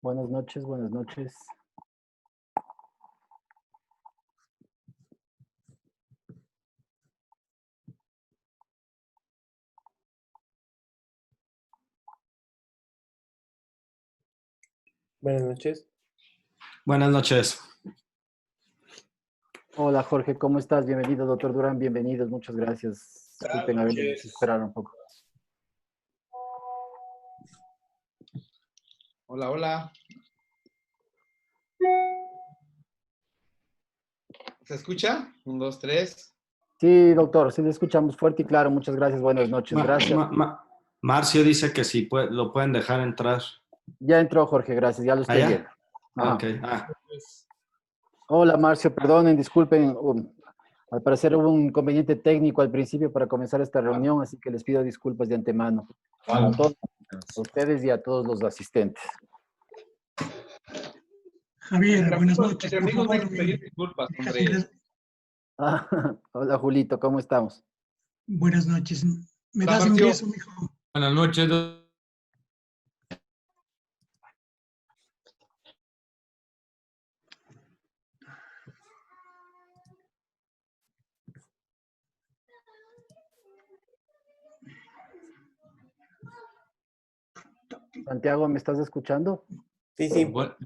Buenas noches, buenas noches. Buenas noches. Buenas noches. Hola Jorge, ¿cómo estás? Bienvenido, doctor Durán, bienvenidos, muchas gracias. Disculpen habernos esperado un poco. Hola, hola. ¿Se escucha? 1, 2, 3. Sí, doctor, sí le escuchamos fuerte y claro, muchas gracias, buenas noches, gracias. Marcio dice que si lo pueden dejar entrar. Ya entró Jorge, gracias, ya lo estoy viendo. ¿Allá? Ajá. Ok. Hola Marcio, perdonen, disculpen, al parecer hubo un inconveniente técnico al principio para comenzar esta reunión, así que les pido disculpas de antemano a todos, a ustedes y a todos los asistentes. Javier, buenas noches. Entre Por amigos no hay favor, que pedir disculpas, déjate hombre. Hola Julito, ¿cómo estamos? Buenas noches. ¿Me Hola, das Marcio. ingreso, mijo? Buenas noches. Santiago, ¿me estás escuchando? Sí, sí. Buenas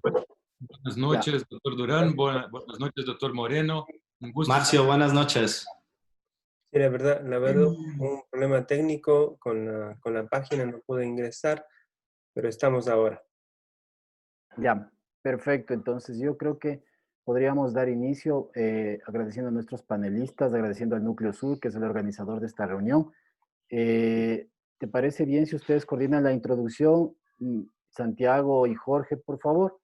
noches, doctor Durán. Buenas noches, doctor Moreno. Un gusto. Marcio, buenas noches. Sí, la verdad, un problema técnico con la página, no pude ingresar, pero estamos ahora. Ya, perfecto. Entonces yo creo que podríamos dar inicio agradeciendo a nuestros panelistas, agradeciendo al Núcleo Sur, que es el organizador de esta reunión. ¿Te parece bien si ustedes coordinan la introducción, Santiago y Jorge, por favor?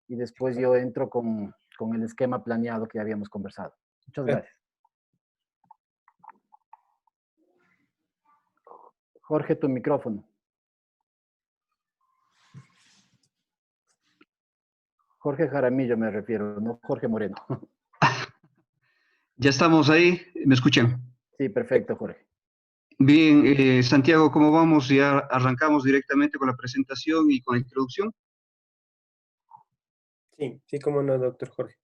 Y después yo entro con el esquema planeado que habíamos conversado. Muchas gracias. Jorge, tu micrófono. Jorge Jaramillo me refiero, no Jorge Moreno. Ya estamos ahí, ¿me escuchan? Sí, perfecto, Jorge. Bien, Santiago, ¿cómo vamos? Ya arrancamos directamente con la presentación y con la introducción. Sí, sí, cómo no, doctor Jorge.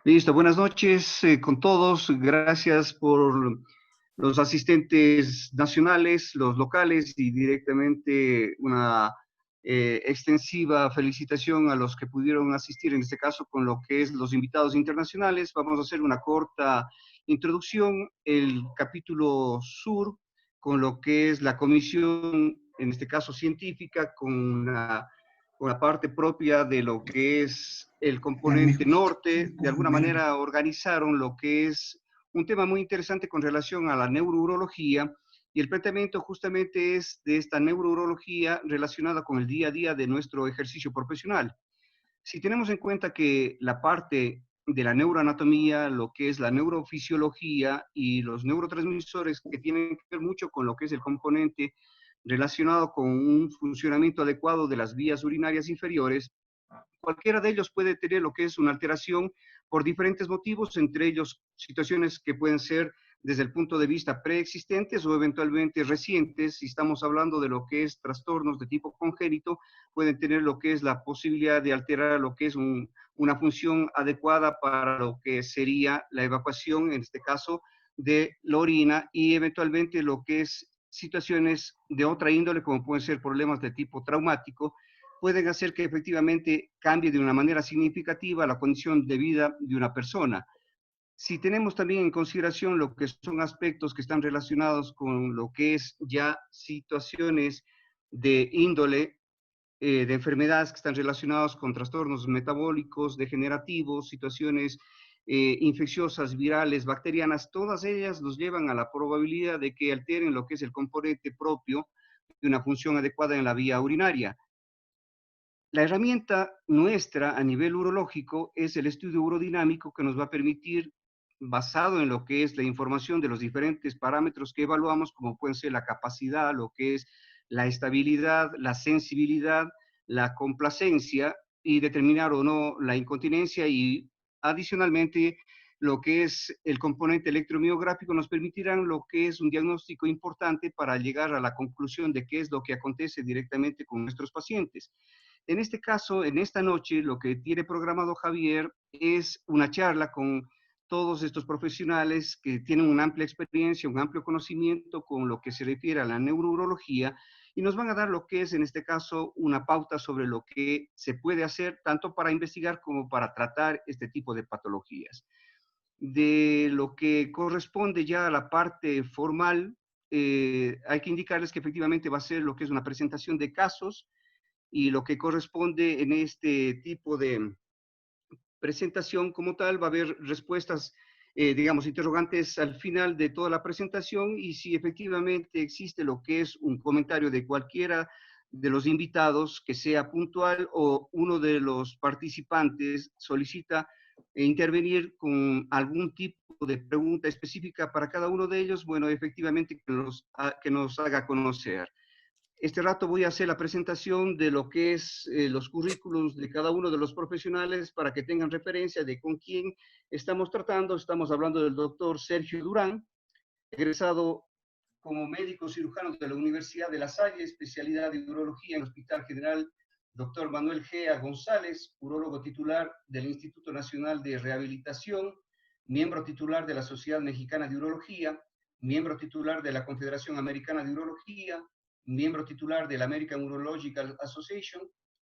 Listo, buenas noches con todos. Gracias por los asistentes nacionales, los locales y directamente una extensiva felicitación a los que pudieron asistir, en este caso con lo que es los invitados internacionales. Vamos a hacer una corta introducción, el capítulo sur, con lo que es la comisión, en este caso científica, con la parte propia de lo que es el componente norte. De alguna manera organizaron lo que es un tema muy interesante con relación a la neurourología, y el planteamiento justamente es de esta neurourología relacionada con el día a día de nuestro ejercicio profesional. Si tenemos en cuenta que la parte de la neuroanatomía, lo que es la neurofisiología y los neurotransmisores que tienen que ver mucho con lo que es el componente relacionado con un funcionamiento adecuado de las vías urinarias inferiores, cualquiera de ellos puede tener lo que es una alteración por diferentes motivos, entre ellos situaciones que pueden ser desde el punto de vista preexistentes o eventualmente recientes. Si estamos hablando de lo que es trastornos de tipo congénito, pueden tener lo que es la posibilidad de alterar lo que es una función adecuada para lo que sería la evacuación, en este caso, de la orina, y eventualmente lo que es situaciones de otra índole, como pueden ser problemas de tipo traumático, pueden hacer que efectivamente cambie de una manera significativa la condición de vida de una persona. Si tenemos también en consideración lo que son aspectos que están relacionados con lo que es ya situaciones de índole, de enfermedades que están relacionadas con trastornos metabólicos, degenerativos, situaciones infecciosas, virales, bacterianas, todas ellas nos llevan a la probabilidad de que alteren lo que es el componente propio de una función adecuada en la vía urinaria. La herramienta nuestra a nivel urológico es el estudio urodinámico, que nos va a permitir, basado en lo que es la información de los diferentes parámetros que evaluamos, como pueden ser la capacidad, lo que es la estabilidad, la sensibilidad, la complacencia, y determinar o no la incontinencia, y adicionalmente lo que es el componente electromiográfico nos permitirán lo que es un diagnóstico importante para llegar a la conclusión de qué es lo que acontece directamente con nuestros pacientes. En este caso, en esta noche, lo que tiene programado Javier es una charla con todos estos profesionales que tienen una amplia experiencia, un amplio conocimiento con lo que se refiere a la neurourología, y nos van a dar lo que es, en este caso, una pauta sobre lo que se puede hacer tanto para investigar como para tratar este tipo de patologías. De lo que corresponde ya a la parte formal, hay que indicarles que efectivamente va a ser lo que es una presentación de casos, y lo que corresponde en este tipo de presentación como tal, va a haber respuestas, digamos, interrogantes al final de toda la presentación, y si efectivamente existe lo que es un comentario de cualquiera de los invitados que sea puntual, o uno de los participantes solicita intervenir con algún tipo de pregunta específica para cada uno de ellos, bueno, efectivamente que nos haga conocer. Este rato voy a hacer la presentación de lo que es los currículos de cada uno de los profesionales para que tengan referencia de con quién estamos tratando. Estamos hablando del doctor Sergio Durán, egresado como médico cirujano de la Universidad de La Salle, especialidad de urología en el Hospital General Dr. Manuel Gea González, urólogo titular del Instituto Nacional de Rehabilitación, miembro titular de la Sociedad Mexicana de Urología, miembro titular de la Confederación Americana de Urología, miembro titular de la American Urological Association,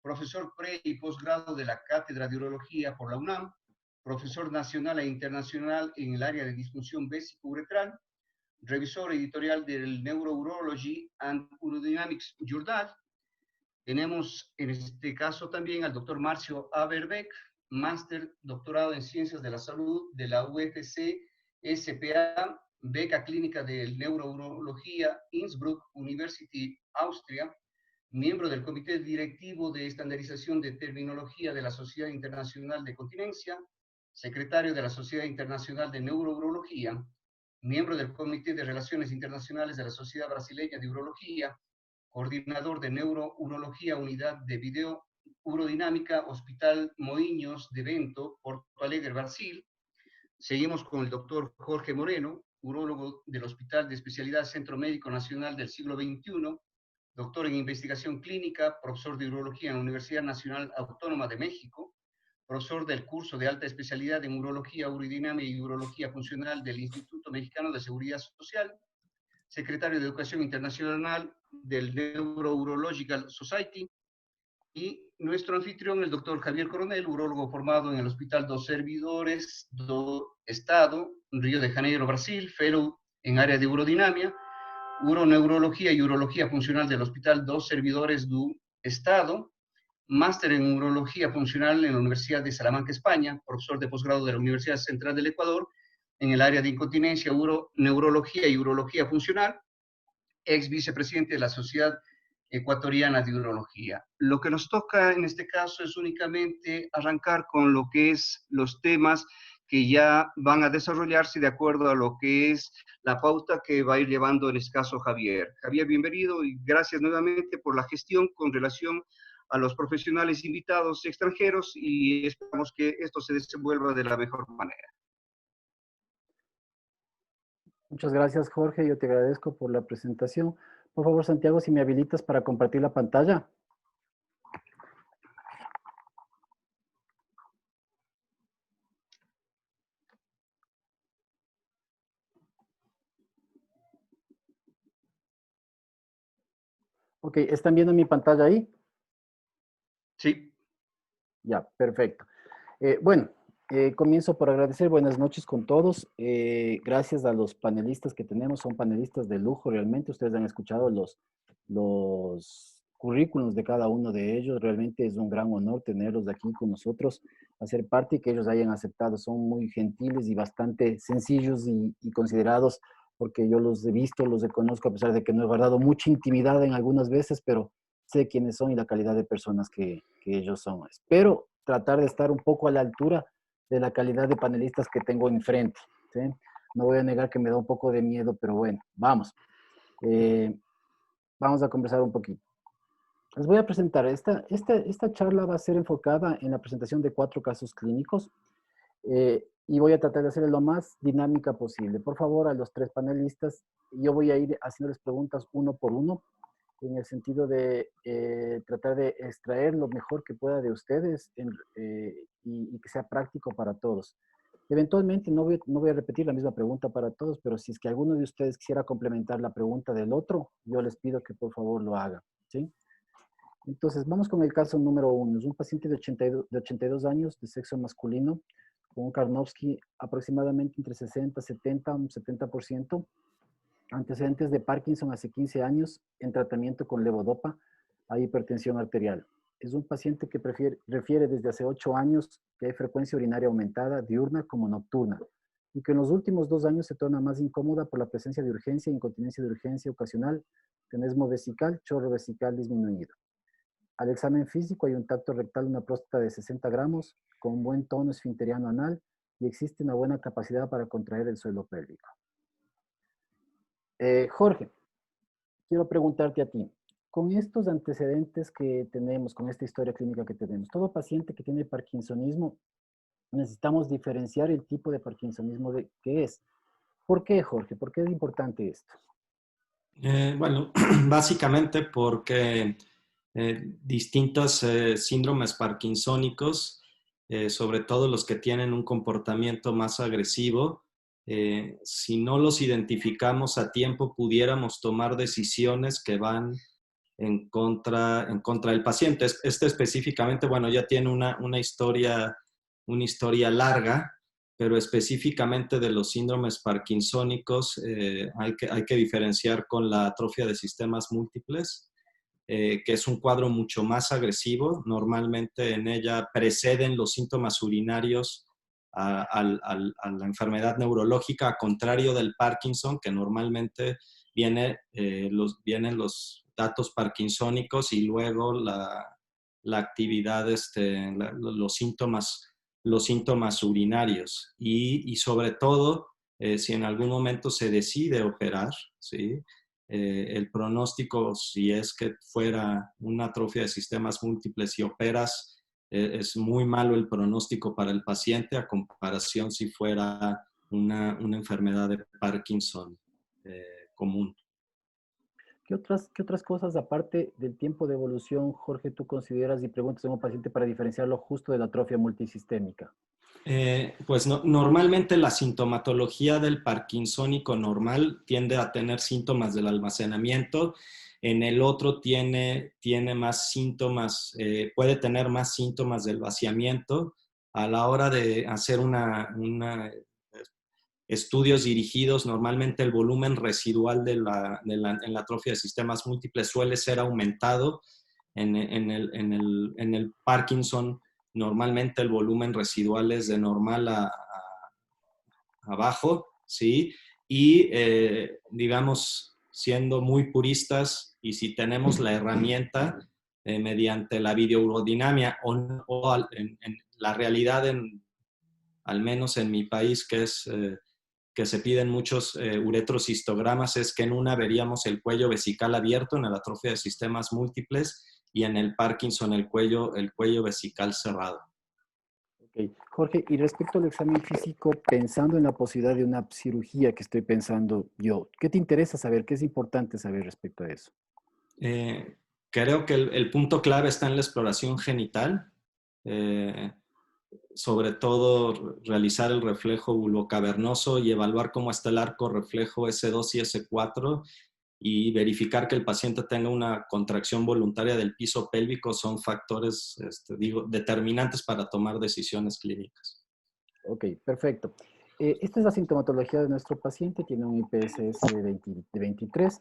profesor pre- y posgrado de la Cátedra de Urología por la UNAM, profesor nacional e internacional en el área de disfunción vésico-uretral, revisor editorial del Neurourology and Urodynamics Journal. Tenemos en este caso también al doctor Marcio Averbeck, máster doctorado en Ciencias de la Salud de la UFC SPA, beca clínica de Neurourología, Innsbruck University, Austria, miembro del Comité Directivo de Estandarización de Terminología de la Sociedad Internacional de Continencia, secretario de la Sociedad Internacional de Neurourología, miembro del Comité de Relaciones Internacionales de la Sociedad Brasileña de Urología, coordinador de Neurourología, Unidad de Video Urodinámica, Hospital Moinhos de Bento, Porto Alegre, Brasil. Seguimos con el doctor Jorge Moreno, urólogo del Hospital de Especialidad Centro Médico Nacional del Siglo XXI, doctor en investigación clínica, profesor de urología en la Universidad Nacional Autónoma de México, profesor del curso de alta especialidad en urología urodinamia y urología funcional del Instituto Mexicano de Seguridad Social, secretario de Educación Internacional del Neurourological Society, y nuestro anfitrión, el doctor Javier Coronel, urólogo formado en el Hospital dos Servidores do Estado, Río de Janeiro, Brasil, fellow en área de urodinamia, uroneurología y urología funcional del Hospital dos Servidores do Estado, máster en urología funcional en la Universidad de Salamanca, España, profesor de posgrado de la Universidad Central del Ecuador, en el área de incontinencia, neurología y urología funcional, ex vicepresidente de la Sociedad Ecuatoriana de Urología. Lo que nos toca en este caso es únicamente arrancar con lo que es los temas que ya van a desarrollarse de acuerdo a lo que es la pauta que va a ir llevando en este caso Javier. Javier, bienvenido y gracias nuevamente por la gestión con relación a los profesionales invitados extranjeros, y esperamos que esto se desenvuelva de la mejor manera. Muchas gracias, Jorge. Yo te agradezco por la presentación. Por favor, Santiago, si me habilitas para compartir la pantalla. Ok, ¿están viendo mi pantalla ahí? Sí. Ya, perfecto. Bueno, comienzo por agradecer. Buenas noches con todos. Gracias a los panelistas que tenemos. Son panelistas de lujo realmente. Ustedes han escuchado los currículums de cada uno de ellos. Realmente es un gran honor tenerlos aquí con nosotros, hacer parte y que ellos hayan aceptado. Son muy gentiles y bastante sencillos y considerados, porque yo los he visto, los conozco, a pesar de que no he guardado mucha intimidad en algunas veces, pero sé quiénes son y la calidad de personas que ellos son. Espero tratar de estar un poco a la altura de la calidad de panelistas que tengo enfrente, ¿sí? No voy a negar que me da un poco de miedo, pero bueno, vamos. Vamos a conversar un poquito. Les voy a presentar. Esta charla va a ser enfocada en la presentación de 4 casos clínicos y voy a tratar de hacerlo lo más dinámica posible. Por favor, a los 3 panelistas, yo voy a ir haciéndoles preguntas uno por uno. en el sentido de tratar de extraer lo mejor que pueda de ustedes y que sea práctico para todos. Eventualmente, no voy a repetir la misma pregunta para todos, pero si es que alguno de ustedes quisiera complementar la pregunta del otro, yo les pido que por favor lo haga, ¿sí? Entonces, vamos con el caso número 1. Es un paciente de 82 años, de sexo masculino, con un Karnofsky aproximadamente entre 60, 70, un 70%. Antecedentes de Parkinson hace 15 años en tratamiento con levodopa a hipertensión arterial. Es un paciente que refiere desde hace 8 años que hay frecuencia urinaria aumentada, diurna como nocturna, y que en los últimos 2 años se torna más incómoda por la presencia de urgencia, incontinencia de urgencia ocasional, tenesmo vesical, chorro vesical disminuido. Al examen físico hay un tacto rectal, una próstata de 60 gramos, con un buen tono esfinteriano anal, y existe una buena capacidad para contraer el suelo pélvico. Jorge, quiero preguntarte a ti, con estos antecedentes que tenemos, con esta historia clínica que tenemos, todo paciente que tiene parkinsonismo, necesitamos diferenciar el tipo de parkinsonismo que es. ¿Por qué, Jorge? ¿Por qué es importante esto? Bueno, básicamente porque distintos síndromes parkinsónicos, sobre todo los que tienen un comportamiento más agresivo, si no los identificamos a tiempo, pudiéramos tomar decisiones que van en contra del paciente. Este específicamente, bueno, ya tiene una historia larga, pero específicamente de los síndromes parkinsónicos hay que diferenciar con la atrofia de sistemas múltiples, que es un cuadro mucho más agresivo. Normalmente en ella preceden los síntomas urinarios a la enfermedad neurológica, a contrario del Parkinson, que normalmente vienen los datos parkinsónicos y luego la actividad, los síntomas urinarios. Y sobre todo, si en algún momento se decide operar, ¿sí? El pronóstico, si es que fuera una atrofia de sistemas múltiples y operas, es muy malo el pronóstico para el paciente a comparación si fuera una enfermedad de Parkinson común. ¿Qué otras cosas, aparte del tiempo de evolución, Jorge, tú consideras y preguntas a un paciente para diferenciarlo justo de la atrofia multisistémica? Pues normalmente la sintomatología del parkinsónico normal tiende a tener síntomas del almacenamiento. En el otro tiene más síntomas, puede tener más síntomas del vaciamiento. A la hora de hacer estudios dirigidos, normalmente el volumen residual en la atrofia de sistemas múltiples suele ser aumentado. En el Parkinson, normalmente el volumen residual es de normal a bajo, ¿sí? Y, digamos, siendo muy puristas, y si tenemos la herramienta mediante la videourodinamia o en la realidad, al menos en mi país, que se piden muchos uretrocistogramas, es que en una veríamos el cuello vesical abierto en la atrofia de sistemas múltiples y en el Parkinson el cuello vesical cerrado. Okay. Jorge, y respecto al examen físico, pensando en la posibilidad de una cirugía que estoy pensando yo, ¿qué te interesa saber? ¿Qué es importante saber respecto a eso? Creo que el punto clave está en la exploración genital. Sobre todo realizar el reflejo vulvocavernoso y evaluar cómo está el arco reflejo S2 y S4 y verificar que el paciente tenga una contracción voluntaria del piso pélvico son factores, determinantes para tomar decisiones clínicas. Ok, perfecto. Esta es la sintomatología de nuestro paciente, tiene un IPSS de 23.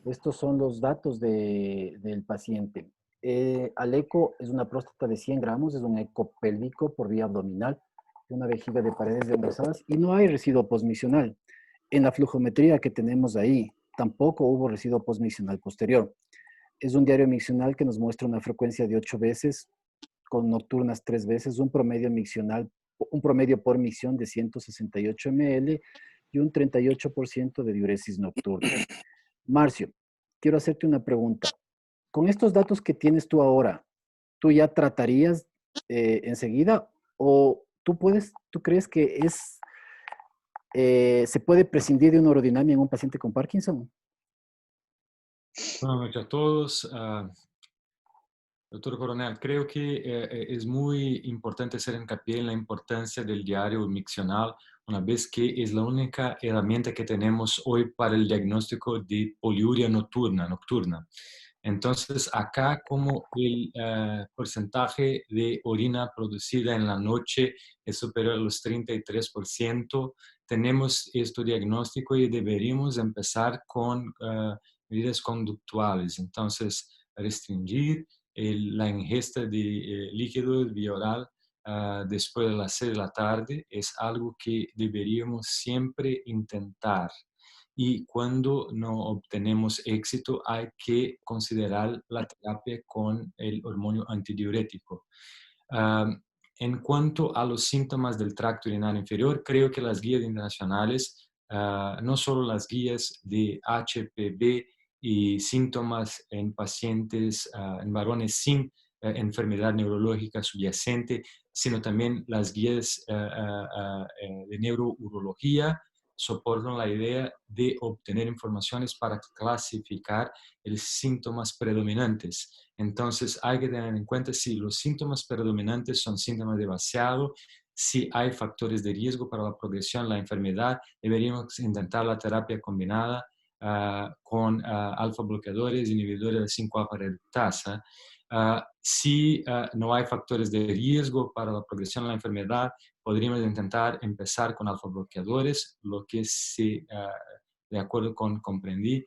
Estos son los datos del paciente. Al eco es una próstata de 100 gramos, es un eco pélvico por vía abdominal, una vejiga de paredes engrosadas y no hay residuo posmisional. En la flujometría que tenemos ahí, tampoco hubo residuo posmisional posterior. Es un diario miccional que nos muestra una frecuencia de 8 veces, con nocturnas 3 veces, un promedio por micción de 168 ml y un 38% de diuresis nocturna. Marcio, quiero hacerte una pregunta. Con estos datos que tienes tú ahora, ¿tú ya tratarías enseguida o tú crees que se puede prescindir de una urodinamia en un paciente con Parkinson? Buenas noches a todos. Doctor Coronel, creo que es muy importante hacer hincapié en la importancia del diario miccional, una vez que es la única herramienta que tenemos hoy para el diagnóstico de poliuria nocturna. Entonces, acá como el porcentaje de orina producida en la noche es superior a los 33%, tenemos este diagnóstico y deberíamos empezar con medidas conductuales. Entonces, restringir la ingesta de líquido vía oral después de las 6 de la tarde es algo que deberíamos siempre intentar. Y cuando no obtenemos éxito, hay que considerar la terapia con el hormonio antidiurético. En cuanto a los síntomas del tracto urinario inferior, creo que las guías internacionales, no solo las guías de HPV y síntomas en pacientes, en varones sin enfermedad neurológica subyacente, sino también las guías de neurourología, soportan la idea de obtener informaciones para clasificar los síntomas predominantes. Entonces hay que tener en cuenta si los síntomas predominantes son síntomas de vaciado, si hay factores de riesgo para la progresión de la enfermedad, deberíamos intentar la terapia combinada con alfa bloqueadores, inhibidores de 5-alfa reductasa. Si no hay factores de riesgo para la progresión de la enfermedad, podríamos intentar empezar con alfa bloqueadores, lo que de acuerdo con comprendí,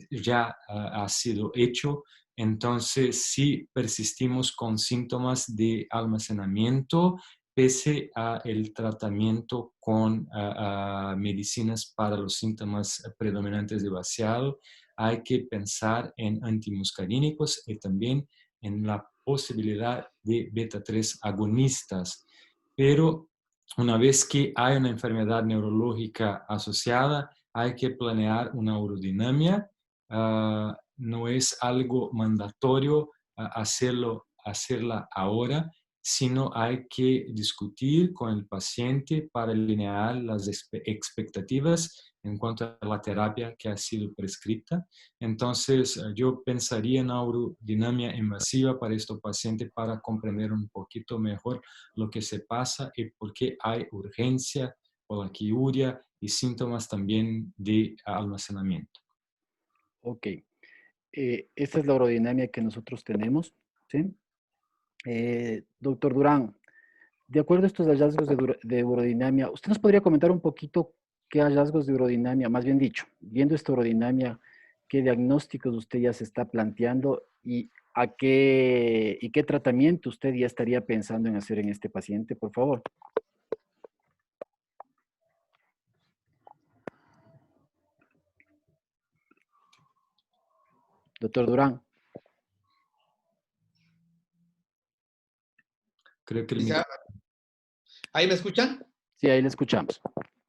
ya ha sido hecho. Entonces, si persistimos con síntomas de almacenamiento, pese al tratamiento con medicinas para los síntomas predominantes de vaciado, hay que pensar en antimuscarínicos y también en la posibilidad de beta-3 agonistas. Pero una vez que hay una enfermedad neurológica asociada, hay que planear una urodinamia. No es algo mandatorio hacerla ahora, sino hay que discutir con el paciente para alinear las expectativas en cuanto a la terapia que ha sido prescrita. Entonces, yo pensaría en urodinamia invasiva para este paciente para comprender un poquito mejor lo que se pasa y por qué hay urgencia por la quiuria y síntomas también de almacenamiento. Ok. Esta es la urodinamia que nosotros tenemos, ¿sí? Doctor Durán, de acuerdo a estos hallazgos de urodinamia, ¿usted nos podría comentar un poquito qué hallazgos de urodinamia, más bien dicho, viendo esta urodinamia, qué diagnósticos usted ya se está planteando y qué tratamiento usted ya estaría pensando en hacer en este paciente, por favor? Doctor Durán. Creo que ¿Ahí me escuchan? Sí, ahí le escuchamos.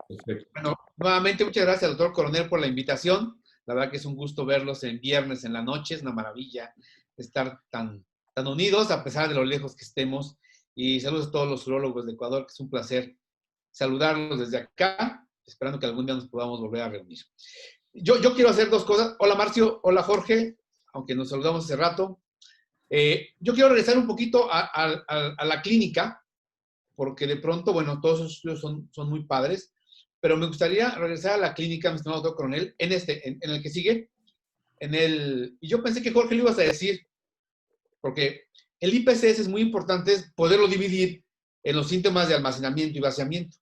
Perfecto. Bueno, nuevamente muchas gracias, doctor Coronel, por la invitación. La verdad que es un gusto verlos en viernes en la noche. Es una maravilla estar tan unidos a pesar de lo lejos que estemos. Y saludos a todos los urólogos de Ecuador, que es un placer saludarlos desde acá, esperando que algún día nos podamos volver a reunir. Yo quiero hacer dos cosas. Hola, Marcio. Hola, Jorge, aunque nos saludamos hace rato. Yo quiero regresar un poquito a la clínica, porque de pronto, bueno, todos esos estudios son muy padres, pero me gustaría regresar a la clínica, mi estimado doctor Coronel, en el que sigue, y yo pensé que Jorge lo ibas a decir, porque el IPCS es muy importante, es poderlo dividir en los síntomas de almacenamiento y vaciamiento,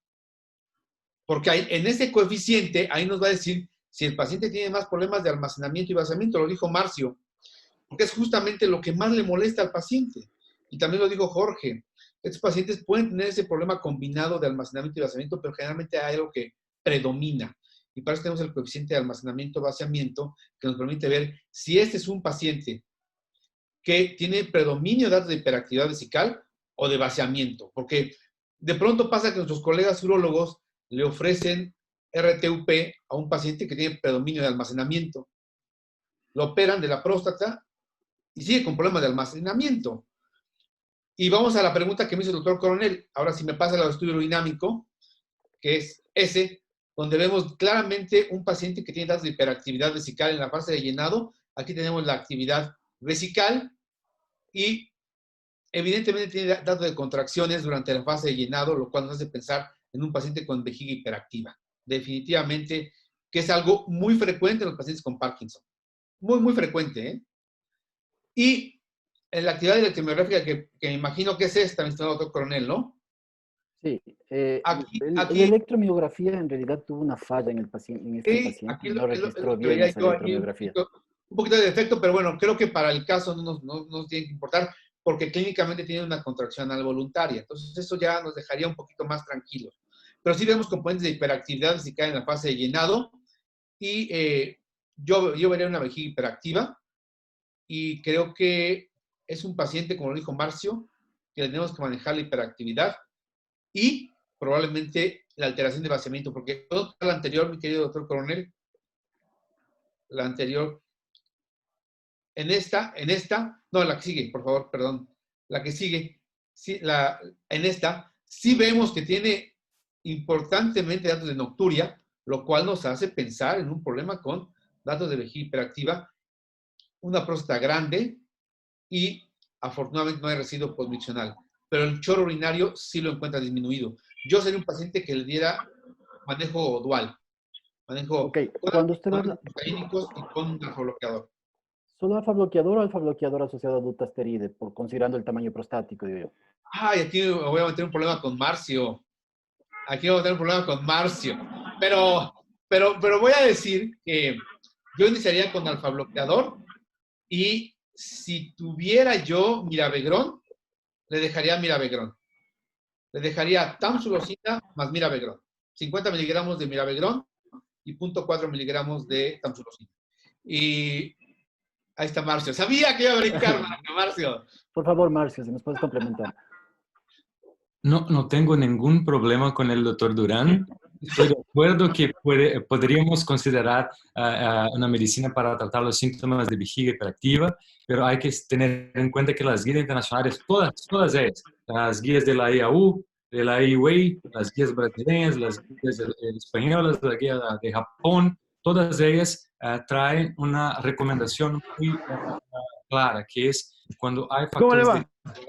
porque en ese coeficiente, ahí nos va a decir si el paciente tiene más problemas de almacenamiento y vaciamiento, lo dijo Marcio, porque es justamente lo que más le molesta al paciente, y también lo dijo Jorge. Estos pacientes pueden tener ese problema combinado de almacenamiento y vaciamiento, pero generalmente hay algo que predomina. Y para eso tenemos el coeficiente de almacenamiento-vaciamiento, que nos permite ver si este es un paciente que tiene predominio de datos de hiperactividad vesical o de vaciamiento. Porque de pronto pasa que nuestros colegas urólogos le ofrecen RTUP a un paciente que tiene predominio de almacenamiento. Lo operan de la próstata y sigue con problemas de almacenamiento. Y vamos a la pregunta que me hizo el doctor Coronel. Ahora sí me pasa el estudio urodinamico, que es ese, donde vemos claramente un paciente que tiene datos de hiperactividad vesical en la fase de llenado Aquí tenemos la actividad vesical y evidentemente tiene datos de contracciones durante la fase de llenado, lo cual nos hace pensar en un paciente con vejiga hiperactiva. Definitivamente que es algo muy frecuente en los pacientes con Parkinson. Muy, muy frecuente, ¿eh? Y en la actividad electromiográfica, que me imagino que es esta, mi estimado doctor Coronel, ¿no? Sí, Aquí, la electromiografía en realidad tuvo una falla en este paciente, aquí no es registró lo que bien vería esa yo ahí, electromiografía. un poquito de defecto, pero bueno, creo que para el caso no nos tiene que importar, porque clínicamente tiene una contracción anal voluntaria. Entonces, eso ya nos dejaría un poquito más tranquilos. Pero sí vemos componentes de hiperactividad si cae en la fase de llenado, y yo vería una vejiga hiperactiva, y creo que es un paciente, como lo dijo Marcio, que tenemos que manejar la hiperactividad y probablemente la alteración de vaciamiento, porque todo la anterior, mi querido doctor Coronel, la anterior, en esta, no, la que sigue, por favor, perdón, la que sigue, sí, en esta, sí vemos que tiene importantemente datos de nocturia, lo cual nos hace pensar en un problema con datos de vejiga hiperactiva, una próstata grande y afortunadamente no hay residuo postmiccional, pero el chorro urinario sí lo encuentra disminuido. Yo sería un paciente que le diera manejo dual, manejo Ok, cuando usted habla, antihistamínicos y con un alfa-bloqueador. ¿solo alfa-bloqueador o alfa-bloqueador asociado a dutasteride, considerando el tamaño prostático, digo yo? Ay, aquí me voy a meter un problema con Marcio. Aquí voy a tener un problema con Marcio. Pero voy a decir que yo iniciaría con alfa-bloqueador y si tuviera yo mirabegrón, le dejaría mirabegrón. Le dejaría tamsulosina más mirabegrón. 50 miligramos de mirabegrón y 0.4 miligramos de tamsulosina. Y ahí está Marcio. Sabía que iba a brincar, Marcio. Por favor, Marcio, si nos puedes complementar. No tengo ningún problema con el doctor Durán. Estoy de acuerdo que podríamos considerar una medicina para tratar los síntomas de vejiga hiperactiva, pero hay que tener en cuenta que las guías internacionales, todas ellas, las guías de la IAU, de la IWA, las guías brasileñas, las guías españolas, la guía de Japón, todas ellas traen una recomendación muy clara, que es cuando hay factores de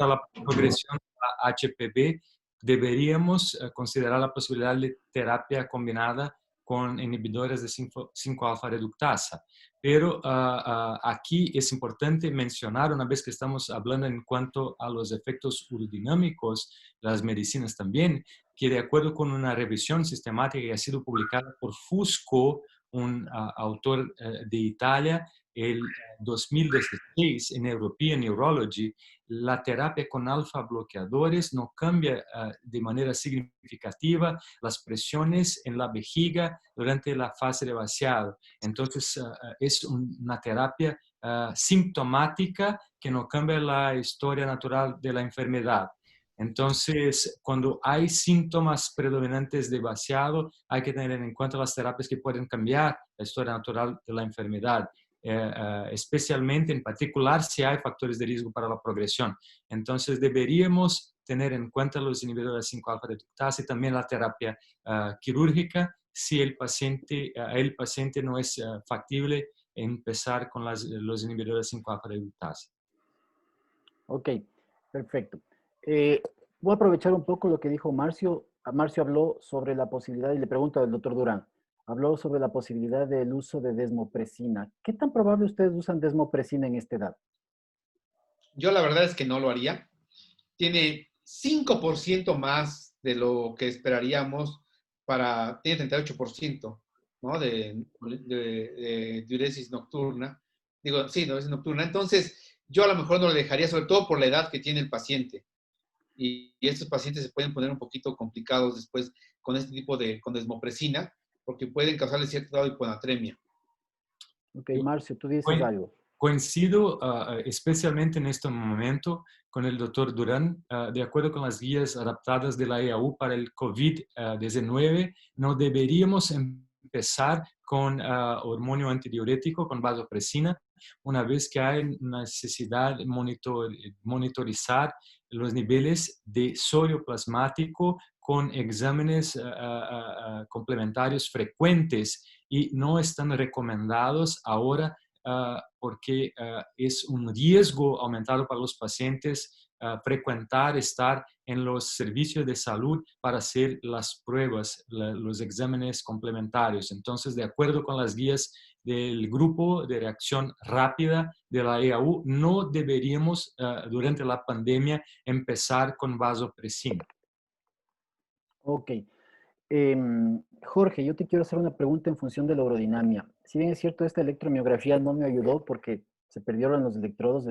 la progresión a HPV, deberíamos considerar la posibilidad de terapia combinada con inhibidores de 5-alfa reductasa. Pero aquí es importante mencionar, una vez que estamos hablando en cuanto a los efectos urodinámicos, las medicinas también, que de acuerdo con una revisión sistemática que ha sido publicada por Fusco, un autor de Italia, el 2016 en European Neurology, la terapia con alfa bloqueadores no cambia de manera significativa las presiones en la vejiga durante la fase de vaciado. Entonces, es una terapia sintomática que no cambia la historia natural de la enfermedad. Entonces, cuando hay síntomas predominantes de vaciado, hay que tener en cuenta las terapias que pueden cambiar la historia natural de la enfermedad. Especialmente en particular si hay factores de riesgo para la progresión. Entonces deberíamos tener en cuenta los inhibidores 5-alfa reductasa y también la terapia quirúrgica si el paciente no es factible empezar con los inhibidores 5-alfa reductasa. Ok, perfecto. Voy a aprovechar un poco lo que dijo Marcio. Marcio habló sobre la posibilidad, y le pregunto al doctor Durán, habló sobre la posibilidad del uso de desmopresina. ¿Qué tan probable ustedes usan desmopresina en esta edad? Yo la verdad es que no lo haría. Tiene 5% más de lo que esperaríamos tiene 38%, ¿no? De diuresis nocturna. Digo, sí, diuresis nocturna. Entonces, yo a lo mejor no le dejaría, sobre todo por la edad que tiene el paciente. Y estos pacientes se pueden poner un poquito complicados después con este tipo con desmopresina, porque pueden causarle cierto grado de hiponatremia. Ok, Marcio, tú dices algo. Coincido especialmente en este momento con el doctor Durán. De acuerdo con las guías adaptadas de la IAU para el COVID-19, no deberíamos empezar con hormonio antidiurético, con vasopresina, una vez que hay necesidad de monitorizar los niveles de sodio plasmático con exámenes complementarios frecuentes y no están recomendados ahora porque es un riesgo aumentado para los pacientes frecuentar, estar en los servicios de salud para hacer las pruebas, los exámenes complementarios. Entonces, de acuerdo con las guías del grupo de reacción rápida de la EAU, no deberíamos durante la pandemia empezar con vasopresina. Ok. Jorge, yo te quiero hacer una pregunta en función de la urodinamia. Si bien es cierto, esta electromiografía no me ayudó porque se perdieron los electrodos.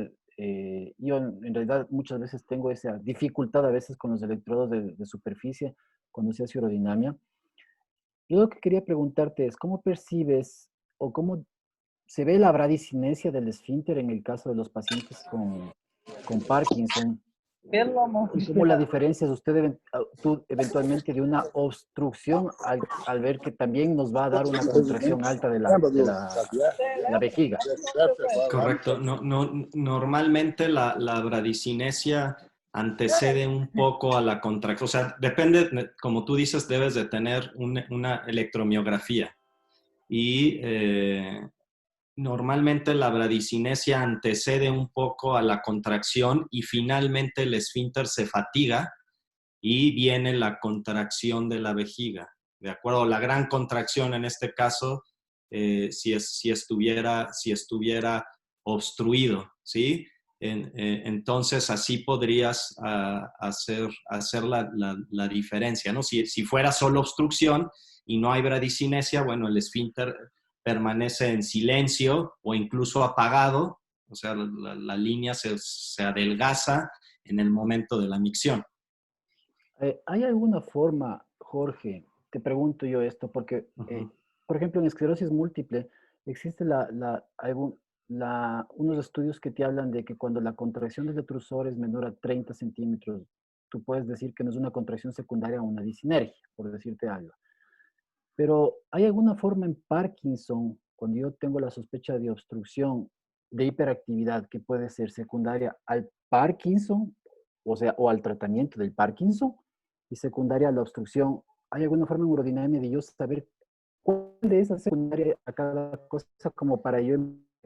Yo en realidad muchas veces tengo esa dificultad a veces con los electrodos de superficie cuando se hace urodinamia. Yo lo que quería preguntarte es, ¿cómo percibes o cómo se ve la bradicinesia del esfínter en el caso de los pacientes con Parkinson? ¿Y cómo la diferencias tú eventualmente de una obstrucción al ver que también nos va a dar una contracción alta de la vejiga? Correcto. Normalmente la bradicinesia antecede un poco a la contracción. O sea, depende, como tú dices, debes de tener una electromiografía. Y normalmente la bradicinesia antecede un poco a la contracción y finalmente el esfínter se fatiga y viene la contracción de la vejiga. ¿De acuerdo? La gran contracción en este caso, si estuviera obstruido, ¿sí? Entonces así podrías hacer la diferencia, ¿no? Si fuera solo obstrucción y no hay bradicinesia, bueno, el esfínter permanece en silencio o incluso apagado, o sea, la línea se adelgaza en el momento de la micción. ¿Hay alguna forma, Jorge, te pregunto yo esto, porque, por ejemplo, en esclerosis múltiple existe unos estudios que te hablan de que cuando la contracción del detrusor es menor a 30 centímetros, tú puedes decir que no es una contracción secundaria a una disinergia, por decirte algo. Pero ¿hay alguna forma en Parkinson, cuando yo tengo la sospecha de obstrucción, de hiperactividad, que puede ser secundaria al Parkinson, o sea, o al tratamiento del Parkinson, y secundaria a la obstrucción? ¿Hay alguna forma en urodinamia de yo saber cuál de esas secundaria a cada cosa, como para yo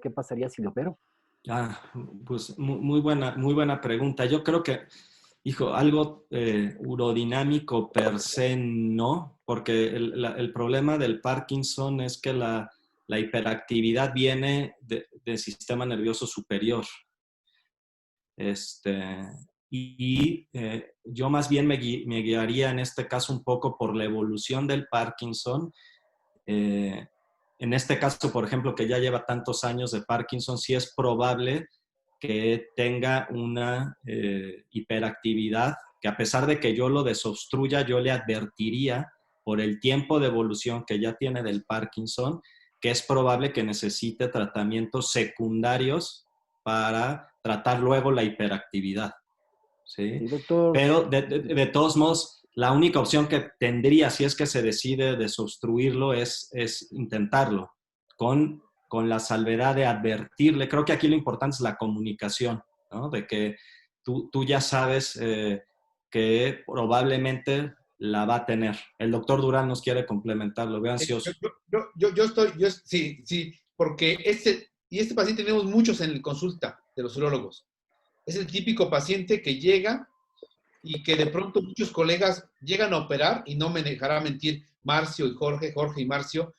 qué pasaría si lo opero? Pues muy buena pregunta. Yo creo que, algo urodinámico per se no, porque el problema del Parkinson es que la hiperactividad viene del sistema nervioso superior. Yo más bien me guiaría en este caso un poco por la evolución del Parkinson. En este caso, por ejemplo, que ya lleva tantos años de Parkinson, sí es probable que tenga una hiperactividad, que a pesar de que yo lo desobstruya, yo le advertiría por el tiempo de evolución que ya tiene del Parkinson, que es probable que necesite tratamientos secundarios para tratar luego la hiperactividad. ¿Sí? Sí, doctor. Pero de todos modos, la única opción que tendría, si es que se decide desobstruirlo, es intentarlo con la salvedad de advertirle. Creo que aquí lo importante es la comunicación, ¿no? De que tú ya sabes que probablemente la va a tener. El doctor Durán nos quiere complementar, lo veo ansioso. Sí, porque este paciente tenemos muchos en la consulta de los urólogos. Es el típico paciente que llega y que de pronto muchos colegas llegan a operar, y no me dejará mentir Marcio y Jorge y Marcio,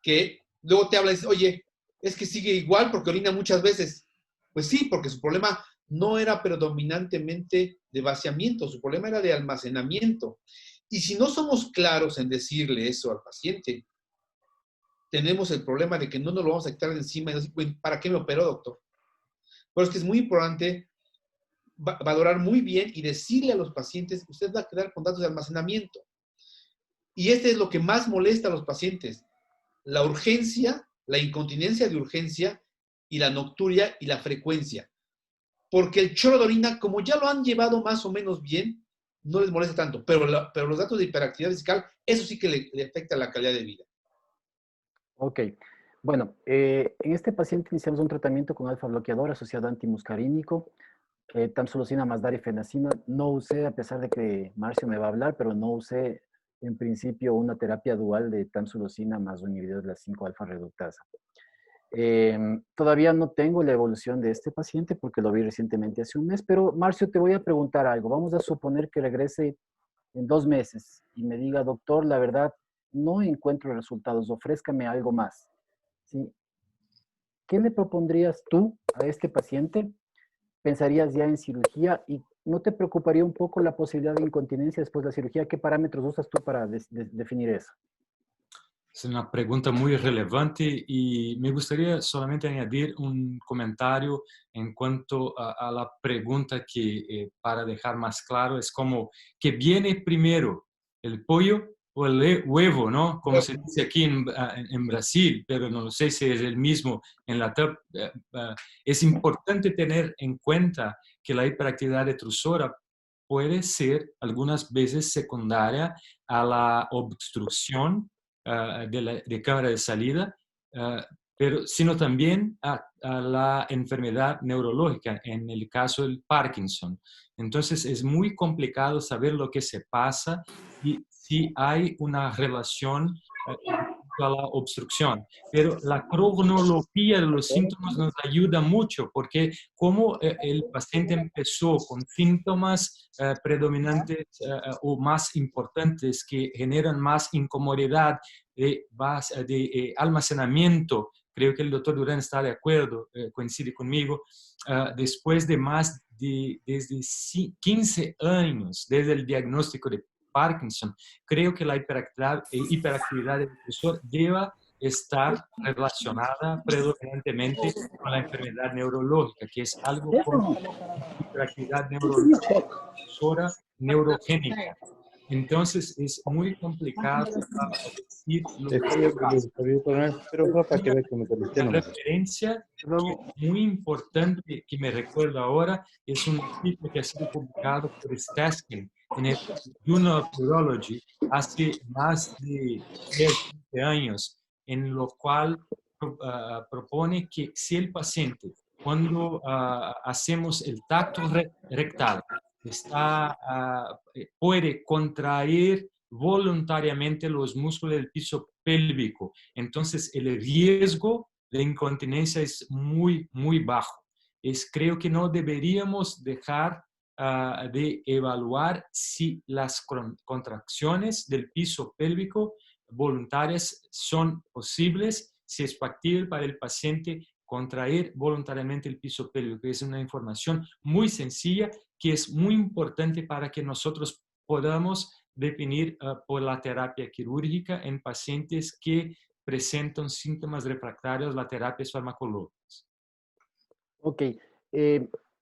que luego te hablan y dicen, oye, es que sigue igual porque orina muchas veces. Pues sí, porque su problema no era predominantemente de vaciamiento, su problema era de almacenamiento. Y si no somos claros en decirle eso al paciente, tenemos el problema de que no nos lo vamos a quitar de encima y decir, ¿para qué me operó, doctor? Pero es que es muy importante valorar muy bien y decirle a los pacientes, usted va a quedar con datos de almacenamiento. Y este es lo que más molesta a los pacientes: la urgencia, la incontinencia de urgencia y la nocturia y la frecuencia. Porque el chorro de orina, como ya lo han llevado más o menos bien, no les molesta tanto. Pero los datos de hiperactividad vesical, eso sí que le afecta la calidad de vida. Ok. Bueno, en este paciente iniciamos un tratamiento con alfa bloqueador asociado a antimuscarínico, tamsulosina más darifenacina. No usé, a pesar de que Marcio me va a hablar, pero no usé en principio una terapia dual de tamsulosina más un inhibidor de la 5-alfa reductasa. Todavía no tengo la evolución de este paciente porque lo vi recientemente hace un mes, pero Marcio, te voy a preguntar algo. Vamos a suponer que regrese en 2 meses y me diga, doctor, la verdad, no encuentro resultados, ofrézcame algo más. ¿Sí? ¿Qué le propondrías tú a este paciente? ¿Pensarías ya en cirugía y no te preocuparía un poco la posibilidad de incontinencia después de la cirugía? ¿Qué parámetros usas tú para definir eso? Es una pregunta muy relevante y me gustaría solamente añadir un comentario en cuanto a la pregunta que, para dejar más claro, es como, ¿qué viene primero, el pollo o el huevo, ¿no? Como se dice aquí en Brasil, pero no sé si es el mismo en la TAP. Es importante tener en cuenta que la hiperactividad detrusora puede ser algunas veces secundaria a la obstrucción de cámara de salida, pero sino también a la enfermedad neurológica, en el caso del Parkinson. Entonces es muy complicado saber lo que se pasa y si hay una relación a la obstrucción. Pero la cronología de los síntomas nos ayuda mucho porque como el paciente empezó con síntomas predominantes o más importantes que generan más incomodidad de almacenamiento, creo que el doctor Durán está de acuerdo, coincide conmigo, después de más de desde 15 años desde el diagnóstico de Parkinson, creo que la hiperactividad del profesor debe estar relacionada predominantemente con la enfermedad neurológica, que es algo como hiperactividad neurológica, neurogénica. Entonces es muy complicado decir lo que la referencia que muy importante que me recuerdo ahora es un artículo que ha sido publicado por Staskin en el Journal of Neurology hace más de 10, 15 años, en lo cual propone que si el paciente, cuando hacemos el tacto rectal, puede contraer voluntariamente los músculos del piso pélvico. Entonces, el riesgo de incontinencia es muy, muy bajo. Creo que no deberíamos dejar de evaluar si las contracciones del piso pélvico voluntarias son posibles, si es factible para el paciente contraer voluntariamente el piso pélvico. Es una información muy sencilla que es muy importante para que nosotros podamos definir por la terapia quirúrgica en pacientes que presentan síntomas refractarios a las terapias farmacológicas. Ok,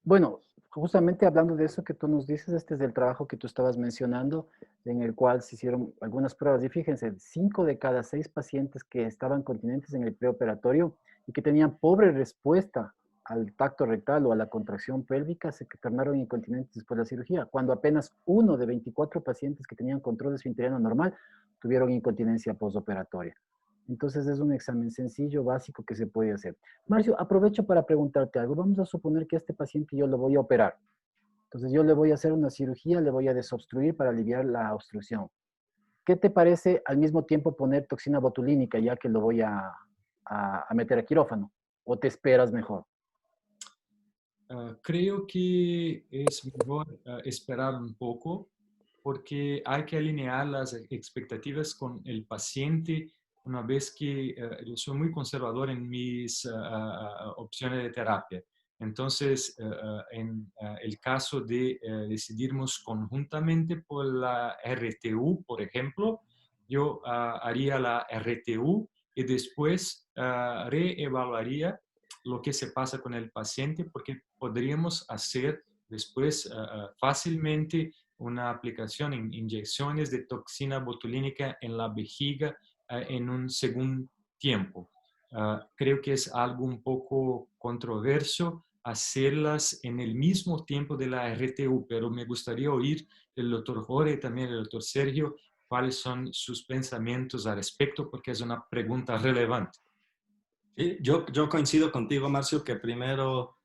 bueno, justamente hablando de eso que tú nos dices, este es el trabajo que tú estabas mencionando, en el cual se hicieron algunas pruebas y fíjense, 5 de cada 6 pacientes que estaban continentes en el preoperatorio y que tenían pobre respuesta al tacto rectal o a la contracción pélvica se tornaron incontinentes después de la cirugía, cuando apenas 1 de 24 pacientes que tenían control esfinteriano normal tuvieron incontinencia postoperatoria. Entonces es un examen sencillo, básico que se puede hacer. Marcio, aprovecho para preguntarte algo. Vamos a suponer que a este paciente yo lo voy a operar. Entonces yo le voy a hacer una cirugía, le voy a desobstruir para aliviar la obstrucción. ¿Qué te parece al mismo tiempo poner toxina botulínica ya que lo voy a meter a quirófano? ¿O te esperas mejor? Creo que es mejor esperar un poco porque hay que alinear las expectativas con el paciente una vez que yo soy muy conservador en mis opciones de terapia. Entonces, en el caso de decidirnos conjuntamente por la RTU, por ejemplo, yo haría la RTU y después reevaluaría lo que se pasa con el paciente, porque podríamos hacer después fácilmente una aplicación en inyecciones de toxina botulínica en la vejiga en un segundo tiempo. Creo que es algo un poco controverso hacerlas en el mismo tiempo de la RTU, pero me gustaría oír del doctor Jorge y también del doctor Sergio cuáles son sus pensamientos al respecto, porque es una pregunta relevante. Sí, yo coincido contigo, Marcio, que primero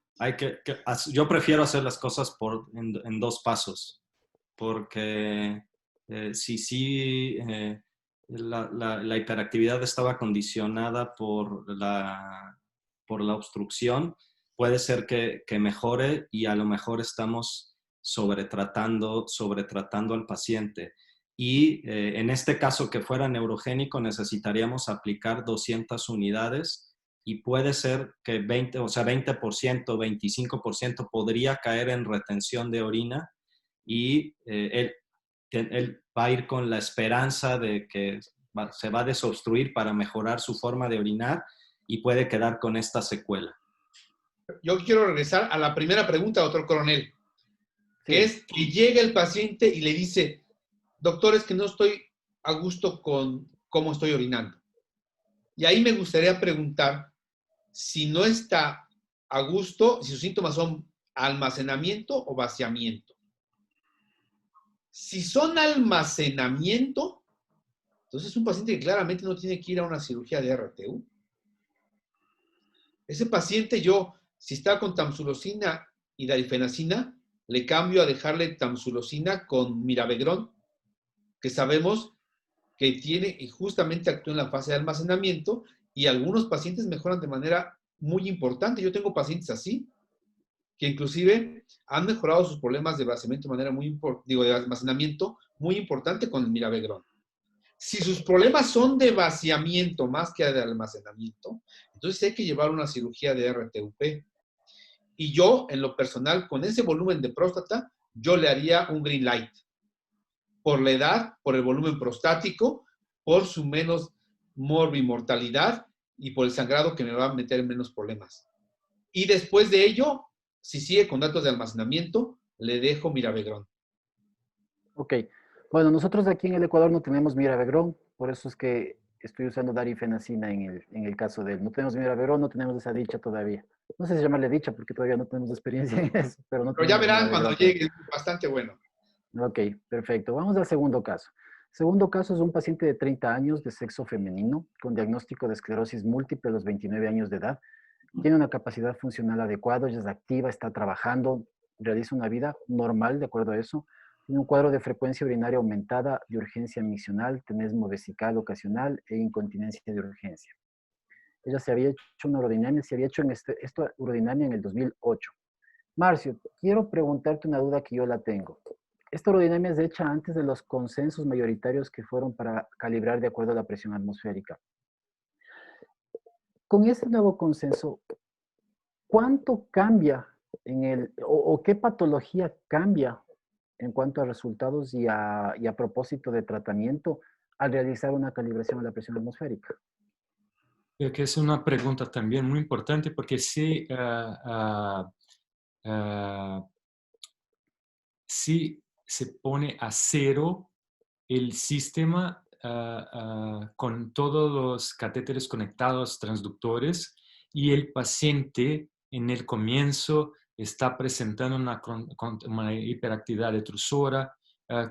yo prefiero hacer las cosas en 2 pasos, porque si la hiperactividad estaba condicionada por por la obstrucción, puede ser que mejore y a lo mejor estamos sobretratando al paciente. Y en este caso que fuera neurogénico necesitaríamos aplicar 200 unidades y puede ser que 20%, 25% podría caer en retención de orina y él va a ir con la esperanza de que se va a desobstruir para mejorar su forma de orinar y puede quedar con esta secuela. Yo quiero regresar a la primera pregunta, doctor Coronel, que es que llega el paciente y le dice, doctor, es que no estoy a gusto con cómo estoy orinando. Y ahí me gustaría preguntar si no está a gusto, si sus síntomas son almacenamiento o vaciamiento. Si son almacenamiento, entonces es un paciente que claramente no tiene que ir a una cirugía de RTU. Ese paciente si está con tamsulosina y dalfenacina, le cambio a dejarle tamsulosina con mirabegrón, que sabemos que tiene y justamente actúa en la fase de almacenamiento y algunos pacientes mejoran de manera muy importante. Yo tengo pacientes así, que inclusive han mejorado sus problemas de vaciamiento de manera de almacenamiento muy importante con el mirabegrón. Si sus problemas son de vaciamiento más que de almacenamiento, entonces hay que llevar una cirugía de RTUP. Y yo, en lo personal, con ese volumen de próstata, yo le haría un green light. Por la edad, por el volumen prostático, por su menos morbimortalidad y por el sangrado que me va a meter en menos problemas. Y después de ello, si sigue con datos de almacenamiento, le dejo mirabegrón. Ok. Bueno, nosotros aquí en el Ecuador no tenemos mirabegrón, por eso es que estoy usando darifenacina en el caso de él. No tenemos mirabegrón, no tenemos esa dicha todavía. No sé si llamarle dicha porque todavía no tenemos experiencia en eso, pero no Pero ya tenemos verán cuando mirabegrón. llegue, es bastante bueno. Ok, perfecto. Vamos al segundo caso. Segundo caso es un paciente de 30 años de sexo femenino con diagnóstico de esclerosis múltiple a los 29 años de edad. Tiene una capacidad funcional adecuada, ya es activa, está trabajando, realiza una vida normal de acuerdo a eso. Tiene un cuadro de frecuencia urinaria aumentada, de urgencia misional, tenesmo vesical ocasional e incontinencia de urgencia. Ella se había hecho una urodinamia, se había hecho esta urodinamia en el 2008. Marcio, quiero preguntarte una duda que yo la tengo. Esta urodinamia es hecha antes de los consensos mayoritarios que fueron para calibrar de acuerdo a la presión atmosférica. Con ese nuevo consenso, ¿cuánto cambia o qué patología cambia en cuanto a resultados y a propósito de tratamiento al realizar una calibración a la presión atmosférica? Creo que es una pregunta también muy importante porque si se pone a cero el sistema con todos los catéteres conectados transductores y el paciente en el comienzo está presentando una hiperactividad detrusora,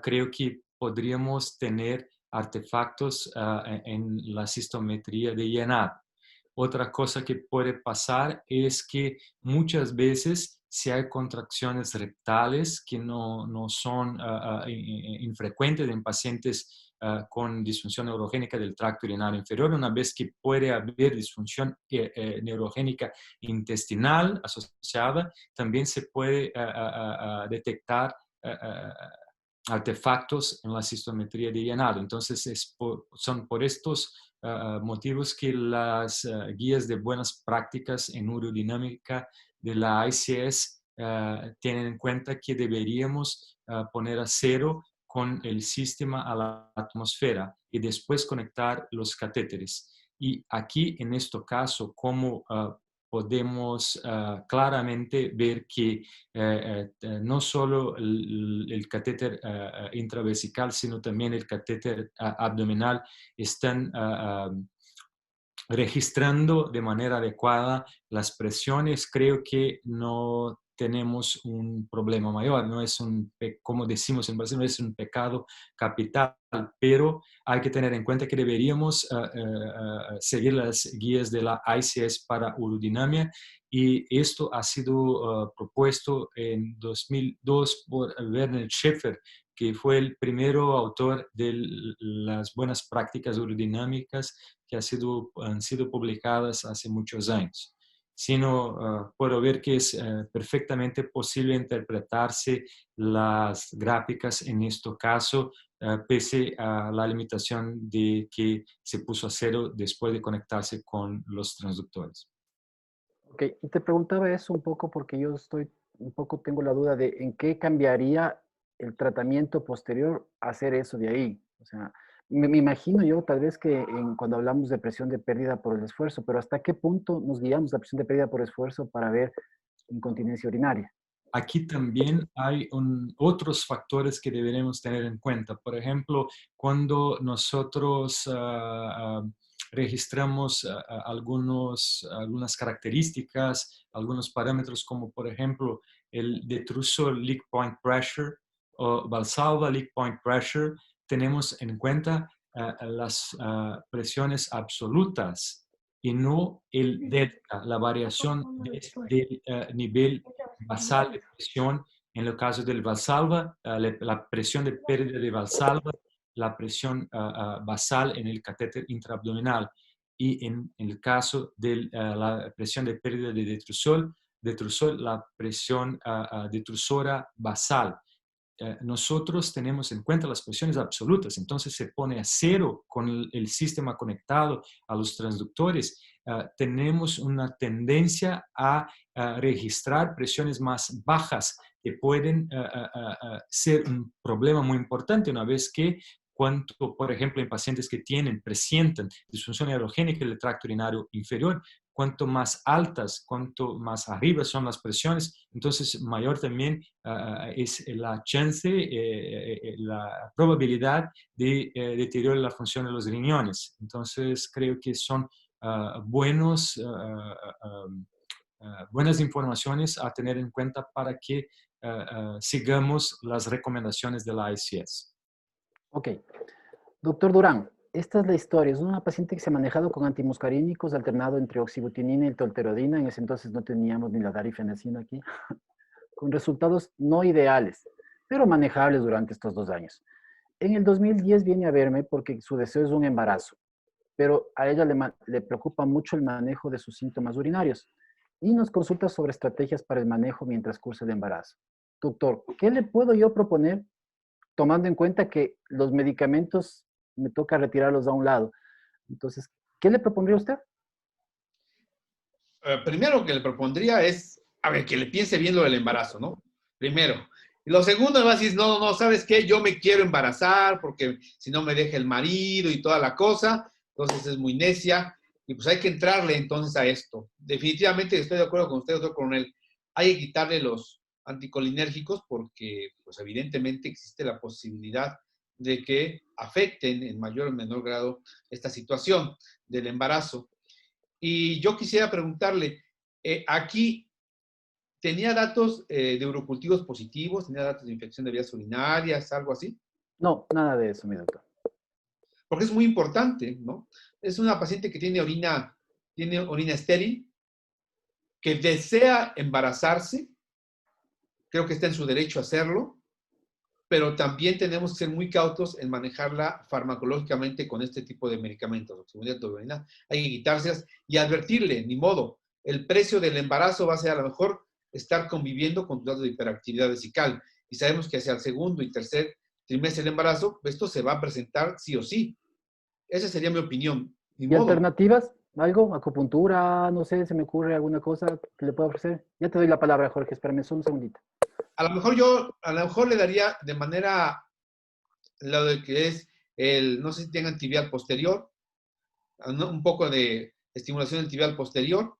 creo que podríamos tener artefactos en la sistometría de INAD. Otra cosa que puede pasar es que muchas veces si hay contracciones rectales que no son infrecuentes en pacientes con disfunción neurogénica del tracto urinario inferior, una vez que puede haber disfunción neurogénica intestinal asociada, también se puede detectar artefactos en la sistometría de llenado. Entonces, son por estos motivos que las guías de buenas prácticas en urodinamika de la ICS tienen en cuenta que deberíamos poner a cero con el sistema a la atmosfera y después conectar los catéteres. Y aquí, en este caso, como podemos claramente ver que no solo el catéter intravesical, sino también el catéter abdominal están registrando de manera adecuada las presiones. Creo que no tenemos un problema mayor, no es como decimos en Brasil, no es un pecado capital, pero hay que tener en cuenta que deberíamos seguir las guías de la ICS para urodinamia y esto ha sido propuesto en 2002 por Werner Schaeffer, que fue el primero autor de las buenas prácticas urodinámicas que han sido publicadas hace muchos años. sino puedo ver que es perfectamente posible interpretarse las gráficas en este caso, pese a la limitación de que se puso a 0 después de conectarse con los transductores. Ok, y te preguntaba eso un poco porque yo tengo la duda de en qué cambiaría el tratamiento posterior a hacer eso de ahí. O sea, me imagino yo tal vez que cuando hablamos de presión de pérdida por el esfuerzo, pero ¿hasta qué punto nos guiamos la presión de pérdida por esfuerzo para ver incontinencia urinaria? Aquí también hay otros factores que deberemos tener en cuenta. Por ejemplo, cuando nosotros registramos algunas características, algunos parámetros como por ejemplo el detrusor leak point pressure o Valsalva leak point pressure, tenemos en cuenta las presiones absolutas y no el delta, la variación del nivel basal de presión. En el caso del Valsalva, la presión de pérdida de Valsalva, la presión basal en el catéter intraabdominal. Y en el caso de la presión de pérdida de detrusor, la presión detrusora basal. Nosotros tenemos en cuenta las presiones absolutas, entonces se pone a 0 con el sistema conectado a los transductores. Tenemos una tendencia a registrar presiones más bajas que pueden ser un problema muy importante una vez que por ejemplo, en pacientes que presienten disfunción aerogénica del tracto urinario inferior, cuanto más altas, cuanto más arriba son las presiones, entonces mayor también es la chance, la probabilidad de deterioro de la función de los riñones. Entonces creo que son buenas informaciones a tener en cuenta para que sigamos las recomendaciones de la ICS. Ok. Doctor Durán, esta es la historia. Es una paciente que se ha manejado con antimuscarínicos alternado entre oxibutinina y tolterodina. En ese entonces no teníamos ni la darifenacina aquí. Con resultados no ideales, pero manejables durante estos 2 años. En el 2010 viene a verme porque su deseo es un embarazo, pero a ella le preocupa mucho el manejo de sus síntomas urinarios y nos consulta sobre estrategias para el manejo mientras cursa el embarazo. Doctor, ¿qué le puedo yo proponer tomando en cuenta que los medicamentos me toca retirarlos a un lado? Entonces, ¿qué le propondría usted? Primero que le propondría es, a ver, que le piense bien lo del embarazo, ¿no? Primero. Y lo segundo, va a decir, no, ¿sabes qué? Yo me quiero embarazar porque si no me deja el marido y toda la cosa, entonces es muy necia y pues hay que entrarle entonces a esto. Definitivamente estoy de acuerdo con usted, doctor Coronel, hay que quitarle los anticolinérgicos porque pues evidentemente existe la posibilidad de que afecten en mayor o menor grado esta situación del embarazo. Y yo quisiera preguntarle, aquí tenía datos de urocultivos positivos, tenía datos de infección de vías urinarias, algo así. No, nada de eso, mi doctor. Porque es muy importante, ¿no? Es una paciente que tiene orina estéril, que desea embarazarse, creo que está en su derecho a hacerlo, pero también tenemos que ser muy cautos en manejarla farmacológicamente con este tipo de medicamentos. Hay que quitárselas y advertirle, ni modo, el precio del embarazo va a ser a lo mejor estar conviviendo con tu dato de hiperactividad vesical. Y sabemos que hacia el segundo y tercer trimestre del embarazo, esto se va a presentar sí o sí. Esa sería mi opinión. Ni ¿Y modo. alternativas? ¿Algo? ¿Acupuntura? No sé, ¿se me ocurre alguna cosa que le pueda ofrecer? Ya te doy la palabra, Jorge, espérame solo un segundito. A lo mejor le daría de manera lo de que es no sé si tengan tibial posterior, un poco de estimulación del tibial posterior,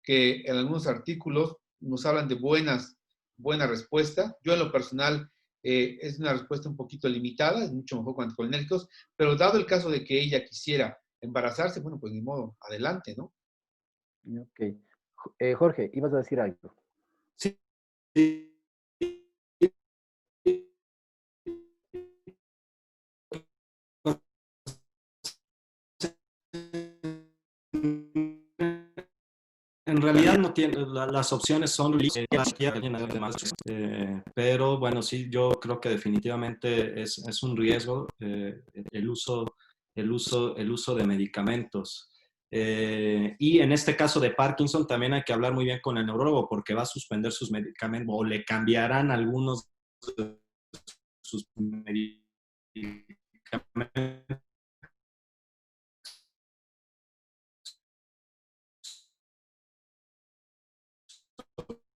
que en algunos artículos nos hablan de buena respuesta. Yo en lo personal es una respuesta un poquito limitada, es mucho mejor con anticolinérgicos, pero dado el caso de que ella quisiera embarazarse, bueno, pues ni modo, adelante, ¿no? Ok. Jorge, ibas a decir algo. Sí. En realidad no tiene, las opciones son pero bueno, sí, yo creo que definitivamente es un riesgo el uso de medicamentos. Y en este caso de Parkinson también hay que hablar muy bien con el neurólogo porque va a suspender sus medicamentos o le cambiarán algunos de sus medicamentos,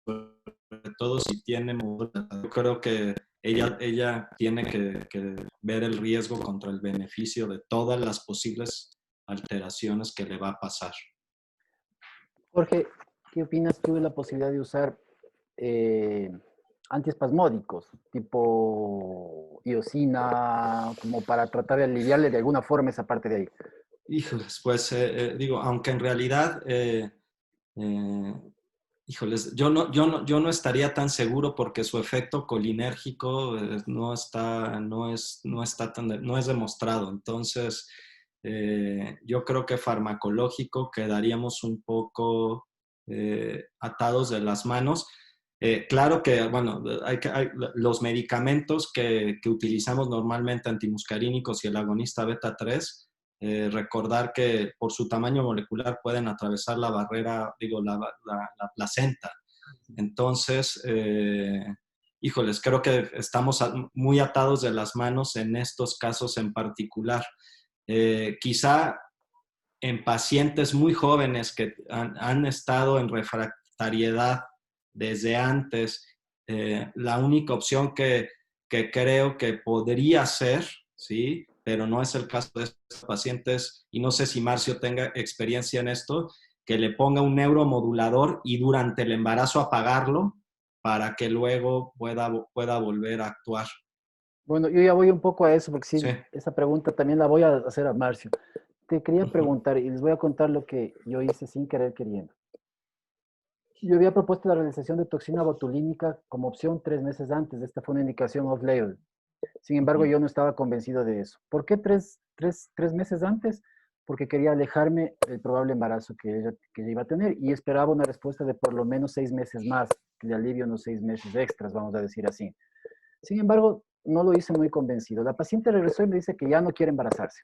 sobre todo si tiene. Yo creo que ella tiene que ver el riesgo contra el beneficio de todas las posibles alteraciones que le va a pasar. Jorge, ¿qué opinas tú de la posibilidad de usar antiespasmódicos, tipo iosina, como para tratar de aliviarle de alguna forma esa parte de ahí? Híjoles, pues digo, aunque en realidad, híjoles, yo no estaría tan seguro porque su efecto colinérgico no es demostrado. Entonces, yo creo que farmacológico quedaríamos un poco atados de las manos. Claro que, bueno, los medicamentos que utilizamos normalmente, antimuscarínicos y el agonista beta 3, recordar que por su tamaño molecular pueden atravesar la barrera, digo, la placenta. Entonces, híjoles, creo que estamos muy atados de las manos en estos casos en particular. Quizá en pacientes muy jóvenes que han estado en refractariedad desde antes, la única opción que creo que podría ser, ¿sí?, pero no es el caso de estos pacientes, y no sé si Marcio tenga experiencia en esto, que le ponga un neuromodulador y durante el embarazo apagarlo para que luego pueda volver a actuar. Bueno, yo ya voy un poco a eso, porque sí, Sí. esa pregunta también la voy a hacer a Marcio. Te quería preguntar, y les voy a contar lo que yo hice sin querer queriendo. Yo había propuesto la realización de toxina botulínica como opción 3 meses antes. Esta fue una indicación off-label. Sin embargo, yo no estaba convencido de eso. ¿Por qué tres meses antes? Porque quería alejarme del probable embarazo que ella iba a tener y esperaba una respuesta de por lo menos 6 meses más, que le alivie unos 6 meses extras, vamos a decir así. Sin embargo, no lo hice muy convencido. La paciente regresó y me dice que ya no quiere embarazarse,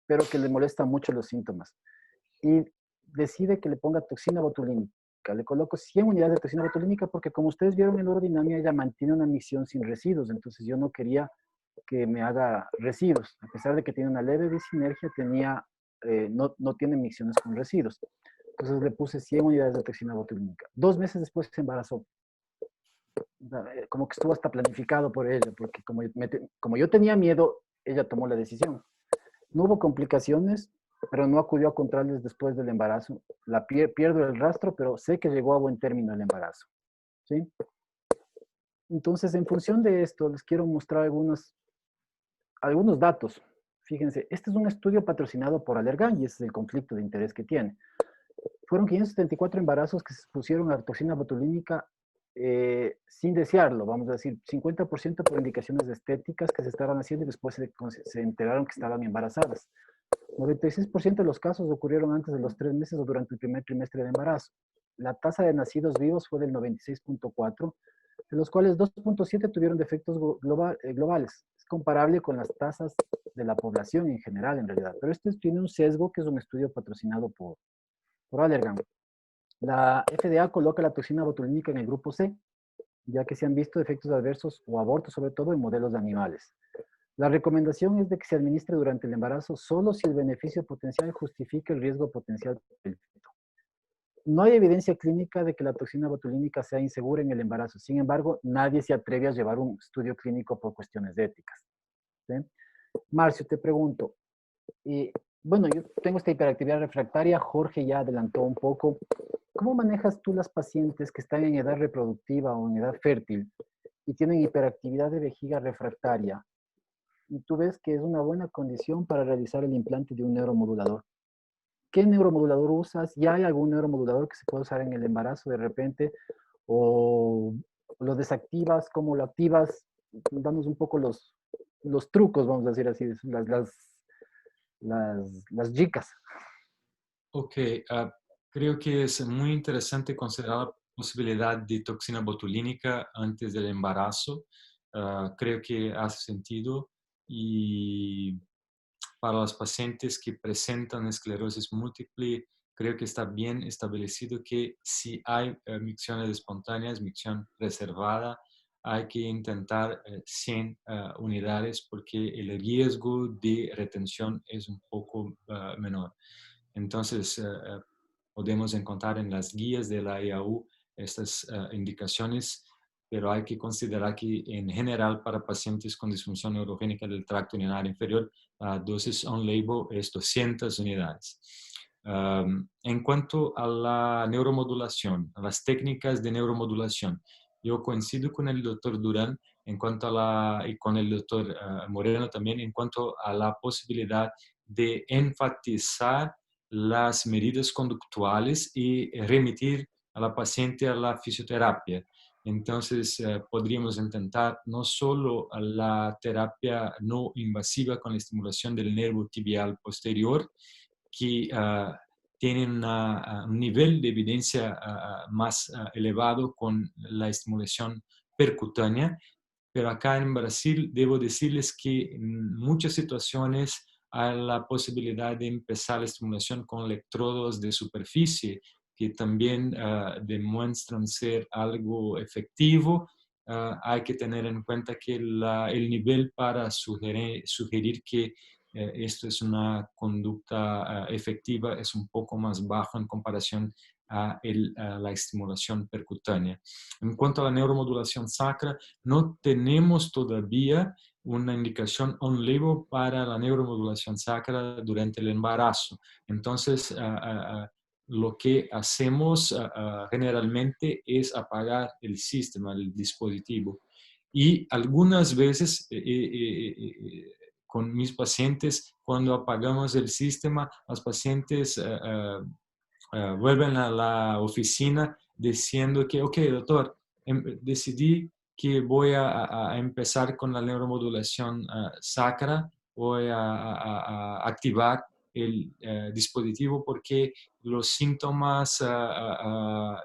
pero que le molestan mucho los síntomas. Y decide que le ponga toxina botulínica. Le coloco 100 unidades de toxina botulínica porque, como ustedes vieron en urodinamia, ella mantiene una micción sin residuos. Entonces yo no quería que me haga residuos. A pesar de que tiene una leve disinergia, no tiene micciones con residuos. Entonces le puse 100 unidades de toxina botulínica. 2 meses después se embarazó. Como que estuvo hasta planificado por ella, porque como yo tenía miedo, ella tomó la decisión. No hubo complicaciones, pero no acudió a controles después del embarazo. Pierdo el rastro, pero sé que llegó a buen término el embarazo. ¿Sí? Entonces, en función de esto, les quiero mostrar algunos datos. Fíjense, este es un estudio patrocinado por Allergan y ese es el conflicto de interés que tiene. Fueron 574 embarazos que se pusieron a toxina botulínica sin desearlo, vamos a decir, 50% por indicaciones estéticas que se estaban haciendo y después se enteraron que estaban embarazadas. 96% de los casos ocurrieron antes de los 3 meses o durante el primer trimestre de embarazo. La tasa de nacidos vivos fue del 96.4%, de los cuales 2.7 tuvieron defectos globales. Es comparable con las tasas de la población en general, en realidad. Pero este tiene un sesgo que es un estudio patrocinado por Allergan. La FDA coloca la toxina botulínica en el grupo C, ya que se han visto efectos adversos o abortos, sobre todo en modelos de animales. La recomendación es de que se administre durante el embarazo solo si el beneficio potencial justifica el riesgo potencial del feto. No hay evidencia clínica de que la toxina botulínica sea insegura en el embarazo. Sin embargo, nadie se atreve a llevar un estudio clínico por cuestiones éticas. ¿Sí? Marcio, te pregunto, bueno, yo tengo esta hiperactividad refractaria, Jorge ya adelantó un poco. ¿Cómo manejas tú las pacientes que están en edad reproductiva o en edad fértil y tienen hiperactividad de vejiga refractaria? Y tú ves que es una buena condición para realizar el implante de un neuromodulador. ¿Qué neuromodulador usas? ¿Ya hay algún neuromodulador que se puede usar en el embarazo de repente? ¿O lo desactivas? ¿Cómo lo activas? Danos un poco los trucos, vamos a decir así, las chicas. Ok, creo que es muy interesante considerar la posibilidad de toxina botulínica antes del embarazo. Creo que hace sentido y para los pacientes que presentan esclerosis múltiple, creo que está bien establecido que si hay micciones espontáneas, micción reservada, hay que intentar 100 unidades porque el riesgo de retención es un poco menor. Entonces, podemos encontrar en las guías de la IAU estas indicaciones, pero hay que considerar que en general para pacientes con disfunción neurogénica del tracto urinario inferior, la dosis on-label es 200 unidades. En cuanto a la neuromodulación, a las técnicas de neuromodulación, yo coincido con el doctor Durán en cuanto a y con el doctor Moreno también en cuanto a la posibilidad de enfatizar las medidas conductuales y remitir a la paciente a la fisioterapia. Entonces, podríamos intentar no solo la terapia no invasiva con la estimulación del nervio tibial posterior, que tienen un nivel de evidencia más elevado con la estimulación percutánea, pero acá en Brasil debo decirles que en muchas situaciones hay la posibilidad de empezar la estimulación con electrodos de superficie, que también demuestran ser algo efectivo. Hay que tener en cuenta que el nivel para sugerir que esto es una conducta efectiva es un poco más bajo en comparación a la estimulación percutánea. En cuanto a la neuromodulación sacra, no tenemos todavía una indicación on-label para la neuromodulación sacra durante el embarazo. Entonces, lo que hacemos generalmente es apagar el sistema, el dispositivo. Y algunas veces con mis pacientes, cuando apagamos el sistema, los pacientes vuelven a la oficina diciendo que, ok, doctor, decidí que voy a empezar con la neuromodulación sacra, voy a activar el dispositivo porque los síntomas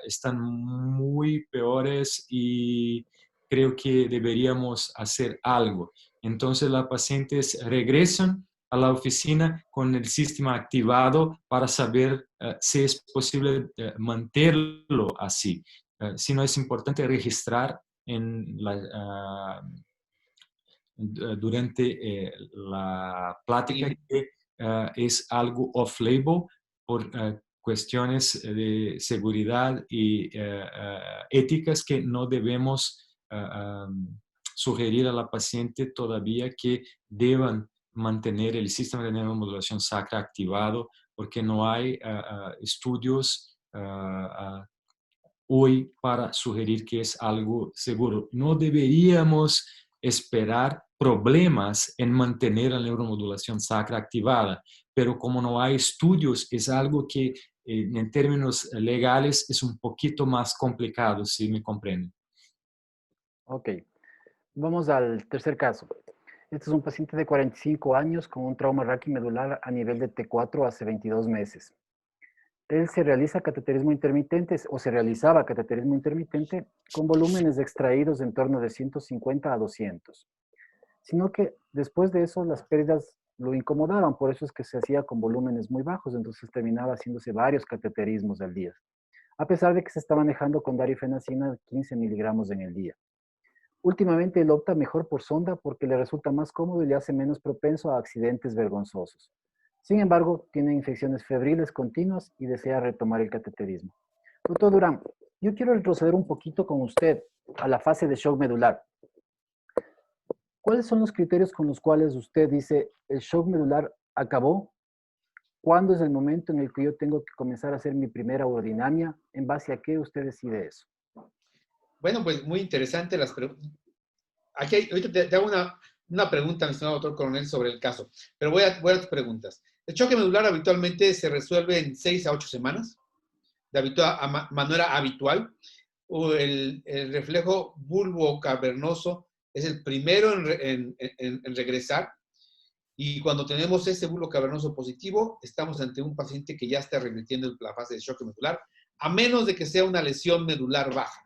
están muy peores y creo que deberíamos hacer algo. Entonces, las pacientes regresan a la oficina con el sistema activado para saber si es posible mantenerlo así. Si no, es importante registrar durante la plática que es algo off-label por cuestiones de seguridad y éticas que no debemos sugerir a la paciente todavía que deban mantener el sistema de neuromodulación sacra activado porque no hay estudios hoy para sugerir que es algo seguro. No deberíamos esperar problemas en mantener la neuromodulación sacra activada, pero como no hay estudios, es algo que en términos legales es un poquito más complicado, si me comprenden. Ok, vamos al tercer caso. Este es un paciente de 45 años con un trauma raquimedular a nivel de T4 hace 22 meses. Él se realiza cateterismo intermitente o se realizaba cateterismo intermitente con volúmenes extraídos en torno de 150 a 200. Sino que después de eso las pérdidas lo incomodaban, por eso es que se hacía con volúmenes muy bajos, entonces terminaba haciéndose varios cateterismos al día, a pesar de que se está manejando con darifenacina 15 miligramos en el día. Últimamente él opta mejor por sonda porque le resulta más cómodo y le hace menos propenso a accidentes vergonzosos. Sin embargo, tiene infecciones febriles continuas y desea retomar el cateterismo. Doctor Durán, yo quiero retroceder un poquito con usted a la fase de shock medular. ¿Cuáles son los criterios con los cuales usted dice el shock medular acabó? ¿Cuándo es el momento en el que yo tengo que comenzar a hacer mi primera urodinamia? ¿En base a qué usted decide eso? Bueno, pues muy interesante las preguntas. Ahorita te hago una pregunta, mi estimado doctor Coronel, sobre el caso, pero voy a tus preguntas. El choque medular habitualmente se resuelve en 6 a 8 semanas, de manera habitual. El reflejo bulbo-cavernoso es el primero en regresar, y cuando tenemos ese bulbo cavernoso positivo, estamos ante un paciente que ya está revirtiendo la fase de choque medular, a menos de que sea una lesión medular baja.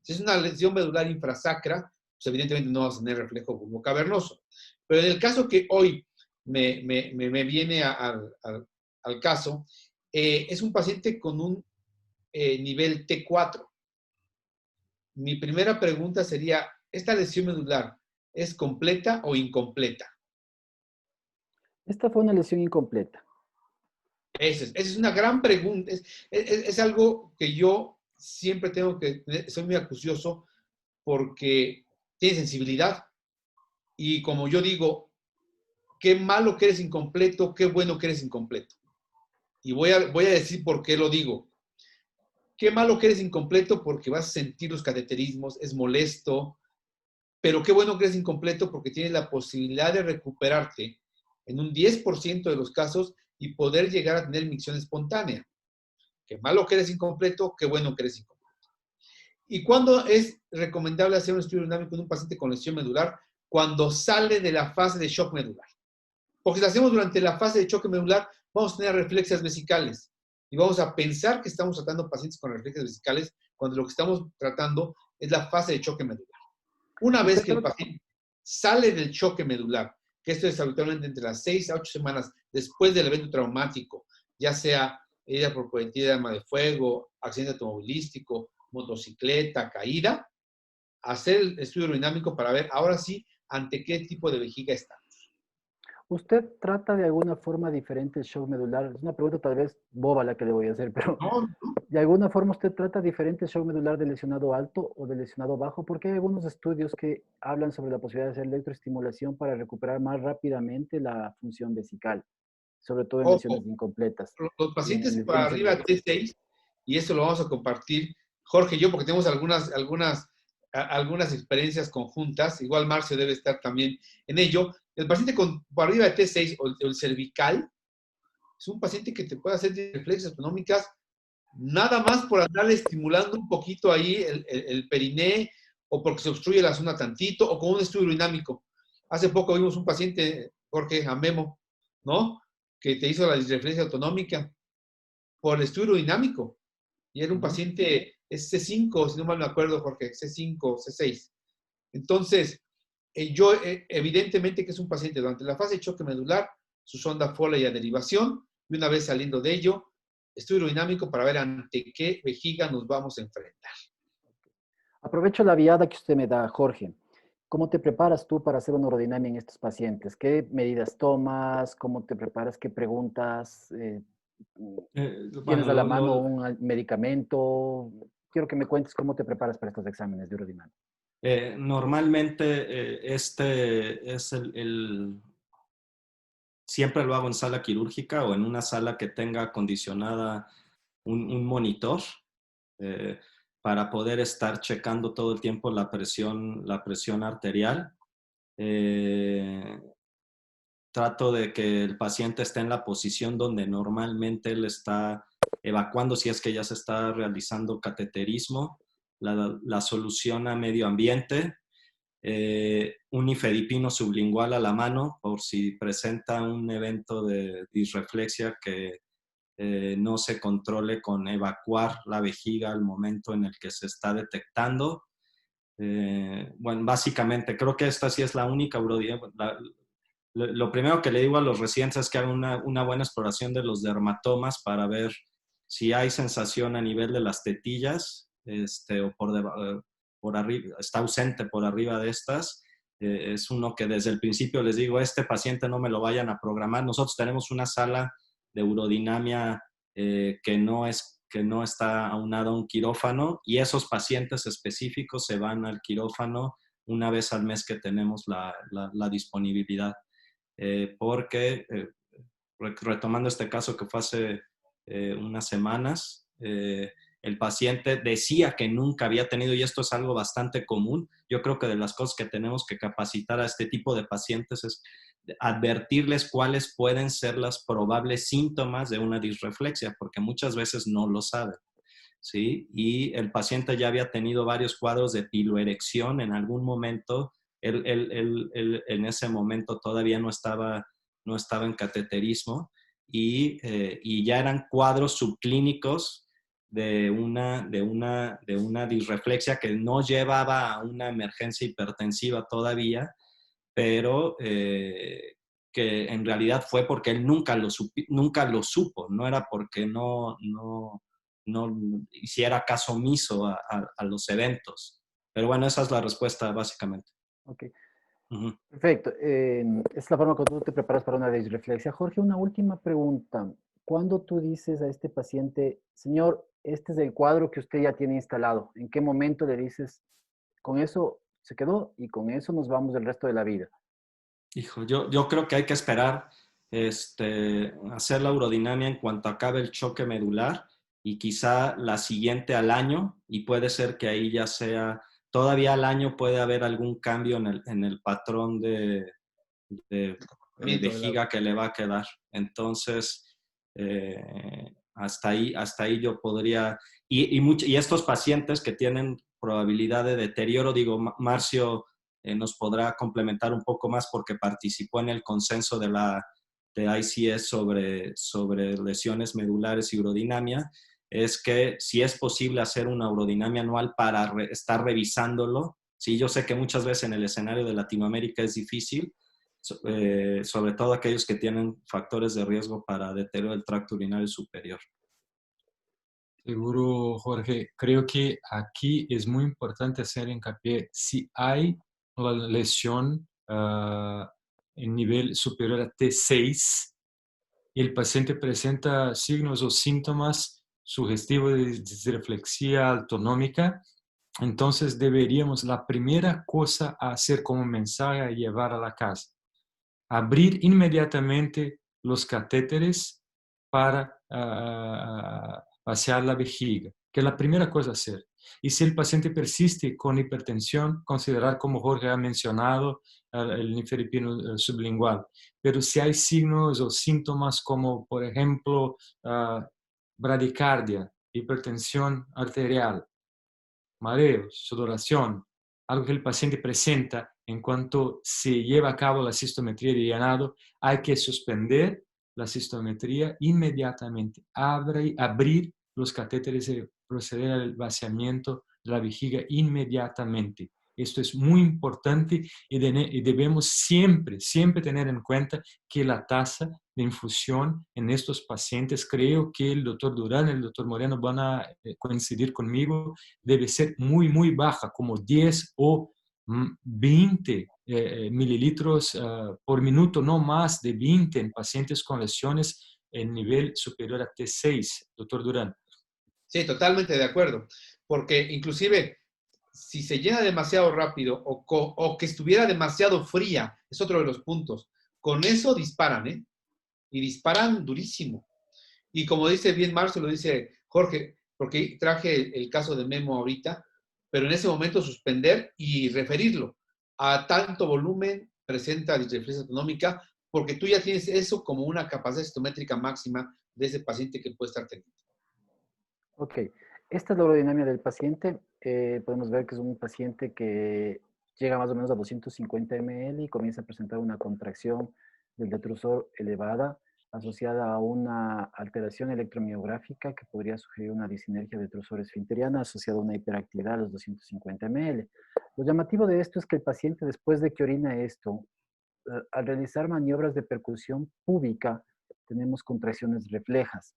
Si es una lesión medular infrasacra, pues evidentemente no vas a tener reflejo bulbo cavernoso. Pero en el caso que hoy me viene al caso. Es un paciente con un nivel T4. Mi primera pregunta sería, ¿esta lesión medular es completa o incompleta? Esta fue una lesión incompleta. Esa es una gran pregunta. Es algo que yo siempre tengo que... Soy muy acucioso porque tiene sensibilidad. Y como yo digo, qué malo que eres incompleto, qué bueno que eres incompleto. Y voy a decir por qué lo digo. Qué malo que eres incompleto porque vas a sentir los cateterismos, es molesto, pero qué bueno que eres incompleto porque tienes la posibilidad de recuperarte en un 10% de los casos y poder llegar a tener micción espontánea. Qué malo que eres incompleto, qué bueno que eres incompleto. ¿Y cuándo es recomendable hacer un estudio dinámico en un paciente con lesión medular? Cuando sale de la fase de shock medular. Porque si lo hacemos durante la fase de choque medular, vamos a tener reflexias vesicales. Y vamos a pensar que estamos tratando pacientes con reflexias vesicales cuando lo que estamos tratando es la fase de choque medular. Una vez que el paciente sale del choque medular, que esto es habitualmente entre las 6 a 8 semanas después del evento traumático, ya sea herida por proyectil de arma de fuego, accidente automovilístico, motocicleta, caída, hacer el estudio aerodinámico para ver ahora sí ante qué tipo de vejiga está. ¿Usted trata de alguna forma diferente el shock medular? Es una pregunta tal vez boba la que le voy a hacer, pero No. ¿de alguna forma usted trata diferente el shock medular de lesionado alto o de lesionado bajo? Porque hay algunos estudios que hablan sobre la posibilidad de hacer electroestimulación para recuperar más rápidamente la función vesical, sobre todo en lesiones incompletas. Los pacientes para arriba de T6, y esto lo vamos a compartir, Jorge y yo, porque tenemos algunas experiencias conjuntas, igual Marcio debe estar también en ello. El paciente por arriba de T6 o el cervical es un paciente que te puede hacer reflexias autonómicas nada más por andarle estimulando un poquito ahí el periné o porque se obstruye la zona tantito o con un estudio dinámico. Hace poco vimos un paciente, Jorge, a Memo, ¿no? Que te hizo la disreflexia autonómica por el estudio dinámico. Y era un paciente, es C5, si no mal me acuerdo, Jorge, C5, C6. Entonces, evidentemente que es un paciente durante la fase de choque medular, su sonda Foley y a derivación, y una vez saliendo de ello, estudio dinámico para ver ante qué vejiga nos vamos a enfrentar. Aprovecho la viada que usted me da, Jorge. ¿Cómo te preparas tú para hacer una urodinamia en estos pacientes? ¿Qué medidas tomas? ¿Cómo te preparas? ¿Qué preguntas? ¿Tienes a la mano un medicamento? Quiero que me cuentes cómo te preparas para estos exámenes de urodinamia. Normalmente este es siempre lo hago en sala quirúrgica o en una sala que tenga acondicionada un monitor para poder estar checando todo el tiempo la presión arterial. Trato de que el paciente esté en la posición donde normalmente él está evacuando si es que ya se está realizando cateterismo, la solución a medio ambiente, un nifedipino sublingual a la mano por si presenta un evento de disreflexia que no se controle con evacuar la vejiga al momento en el que se está detectando. Bueno, básicamente creo que esta sí es la única urodinamia. Lo primero que le digo a los residentes es que hagan una buena exploración de los dermatomas para ver si hay sensación a nivel de las tetillas o por arriba, está ausente por arriba de estas. Es uno que desde el principio les digo, este paciente no me lo vayan a programar. Nosotros tenemos una sala de urodinamia que no está aunada a un quirófano y esos pacientes específicos se van al quirófano una vez al mes que tenemos la disponibilidad. Porque, retomando este caso que fue hace unas semanas, el paciente decía que nunca había tenido, y esto es algo bastante común. Yo creo que de las cosas que tenemos que capacitar a este tipo de pacientes es advertirles cuáles pueden ser los probables síntomas de una disreflexia, porque muchas veces no lo saben, ¿sí? Y el paciente ya había tenido varios cuadros de piloerección en algún momento. Él en ese momento todavía no estaba en cateterismo y ya eran cuadros subclínicos de una disreflexia que no llevaba a una emergencia hipertensiva todavía, pero que que en realidad fue porque él nunca lo supo, no era porque no hiciera caso omiso a los eventos. Pero bueno, esa es la respuesta básicamente. Ok. Perfecto. Es la forma que tú te preparas para una disreflexia. Jorge, una última pregunta. ¿Cuándo tú dices a este paciente, señor, este es el cuadro que usted ya tiene instalado? ¿En qué momento le dices, con eso se quedó y con eso nos vamos el resto de la vida? Hijo, yo creo que hay que esperar hacer la urodinamia en cuanto acabe el choque medular y quizá la siguiente al año, y puede ser que ahí ya sea, todavía al año puede haber algún cambio en el patrón de vejiga que le va a quedar. Entonces, hasta ahí yo podría, y estos pacientes que tienen probabilidad de deterioro, digo, Marcio nos podrá complementar un poco más porque participó en el consenso de ICS sobre lesiones medulares y urodinamia, es que si es posible hacer una urodinamia anual para estar revisándolo. Sí, yo sé que muchas veces en el escenario de Latinoamérica es difícil, sobre todo aquellos que tienen factores de riesgo para deterioro del tracto urinario superior. Seguro, Jorge. Creo que aquí es muy importante hacer hincapié si hay la lesión en nivel superior a T6 y el paciente presenta signos o síntomas sugestivos de disreflexia autonómica. Entonces deberíamos, la primera cosa a hacer como mensaje a llevar a la casa, abrir inmediatamente los catéteres para vaciar la vejiga, que es la primera cosa a hacer. Y si el paciente persiste con hipertensión, considerar, como Jorge ha mencionado, el nifedipino sublingual. Pero si hay signos o síntomas como, por ejemplo, bradicardia, hipertensión arterial, mareos, sudoración, algo que el paciente presenta en cuanto se lleva a cabo la cistometría de llenado, hay que suspender la cistometría inmediatamente, abrir los catéteres y proceder al vaciamiento de la vejiga inmediatamente. Esto es muy importante y debemos siempre tener en cuenta que la tasa de infusión en estos pacientes, creo que el doctor Durán y el doctor Moreno van a coincidir conmigo, debe ser muy baja, como 10 o 20 mililitros por minuto, no más de 20 en pacientes con lesiones en nivel superior a T6, doctor Durán. Sí, totalmente de acuerdo, porque inclusive si se llena demasiado rápido o que estuviera demasiado fría, es otro de los puntos. Con eso disparan, ¿eh? Y disparan durísimo. Y como dice bien Marcio, lo dice Jorge, porque traje el caso de Memo ahorita, pero en ese momento suspender y referirlo a tanto volumen, presenta disreflexia autonómica, porque tú ya tienes eso como una capacidad cistométrica máxima de ese paciente que puede estar teniendo. Ok, esta es la urodinamia del paciente. Podemos ver que es un paciente que llega más o menos a 250 ml y comienza a presentar una contracción del detrusor elevada asociada a una alteración electromiográfica que podría sugerir una disinergia detrusor esfinteriana asociada a una hiperactividad a los 250 ml. Lo llamativo de esto es que el paciente, después de que orina esto, al realizar maniobras de percusión púbica, tenemos contracciones reflejas.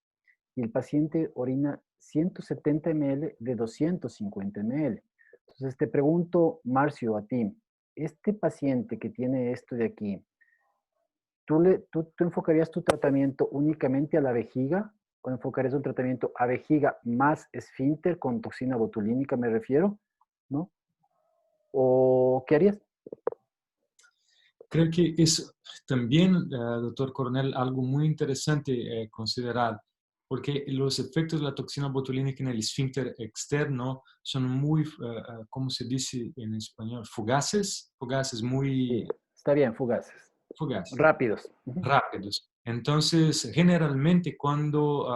Y el paciente orina 170 ml de 250 ml. Entonces te pregunto, Marcio, a ti, este paciente que tiene esto de aquí, ¿tú enfocarías tu tratamiento únicamente a la vejiga o enfocarías un tratamiento a vejiga más esfínter con toxina botulínica, me refiero, ¿no? ¿O qué harías? Creo que es también, doctor Coronel, algo muy interesante considerar, porque los efectos de la toxina botulínica en el esfínter externo son muy, ¿cómo se dice en español? Fugaces, muy... Sí, está bien, fugaces. Fugaces. Rápidos. Rápidos. Entonces, generalmente cuando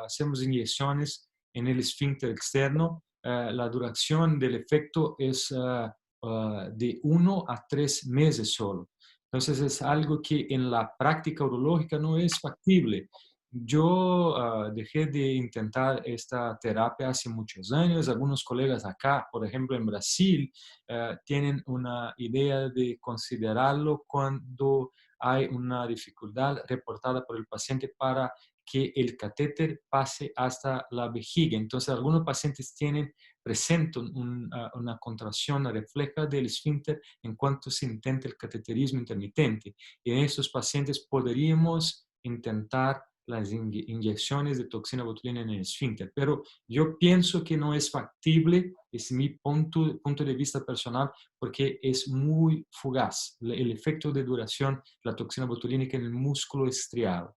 hacemos inyecciones en el esfínter externo, la duración del efecto es de 1 a 3 meses solo. Entonces, es algo que en la práctica urológica no es factible. Yo dejé de intentar esta terapia hace muchos años. Algunos colegas acá, por ejemplo en Brasil, tienen una idea de considerarlo cuando hay una dificultad reportada por el paciente para que el catéter pase hasta la vejiga. Entonces, algunos pacientes presentan una contracción refleja del esfínter en cuanto se intenta el cateterismo intermitente. Y en estos pacientes podríamos intentar las inyecciones de toxina botulínica en el esfínter, pero yo pienso que no es factible, es mi punto de vista personal, porque es muy fugaz el efecto de duración de la toxina botulínica en el músculo estriado.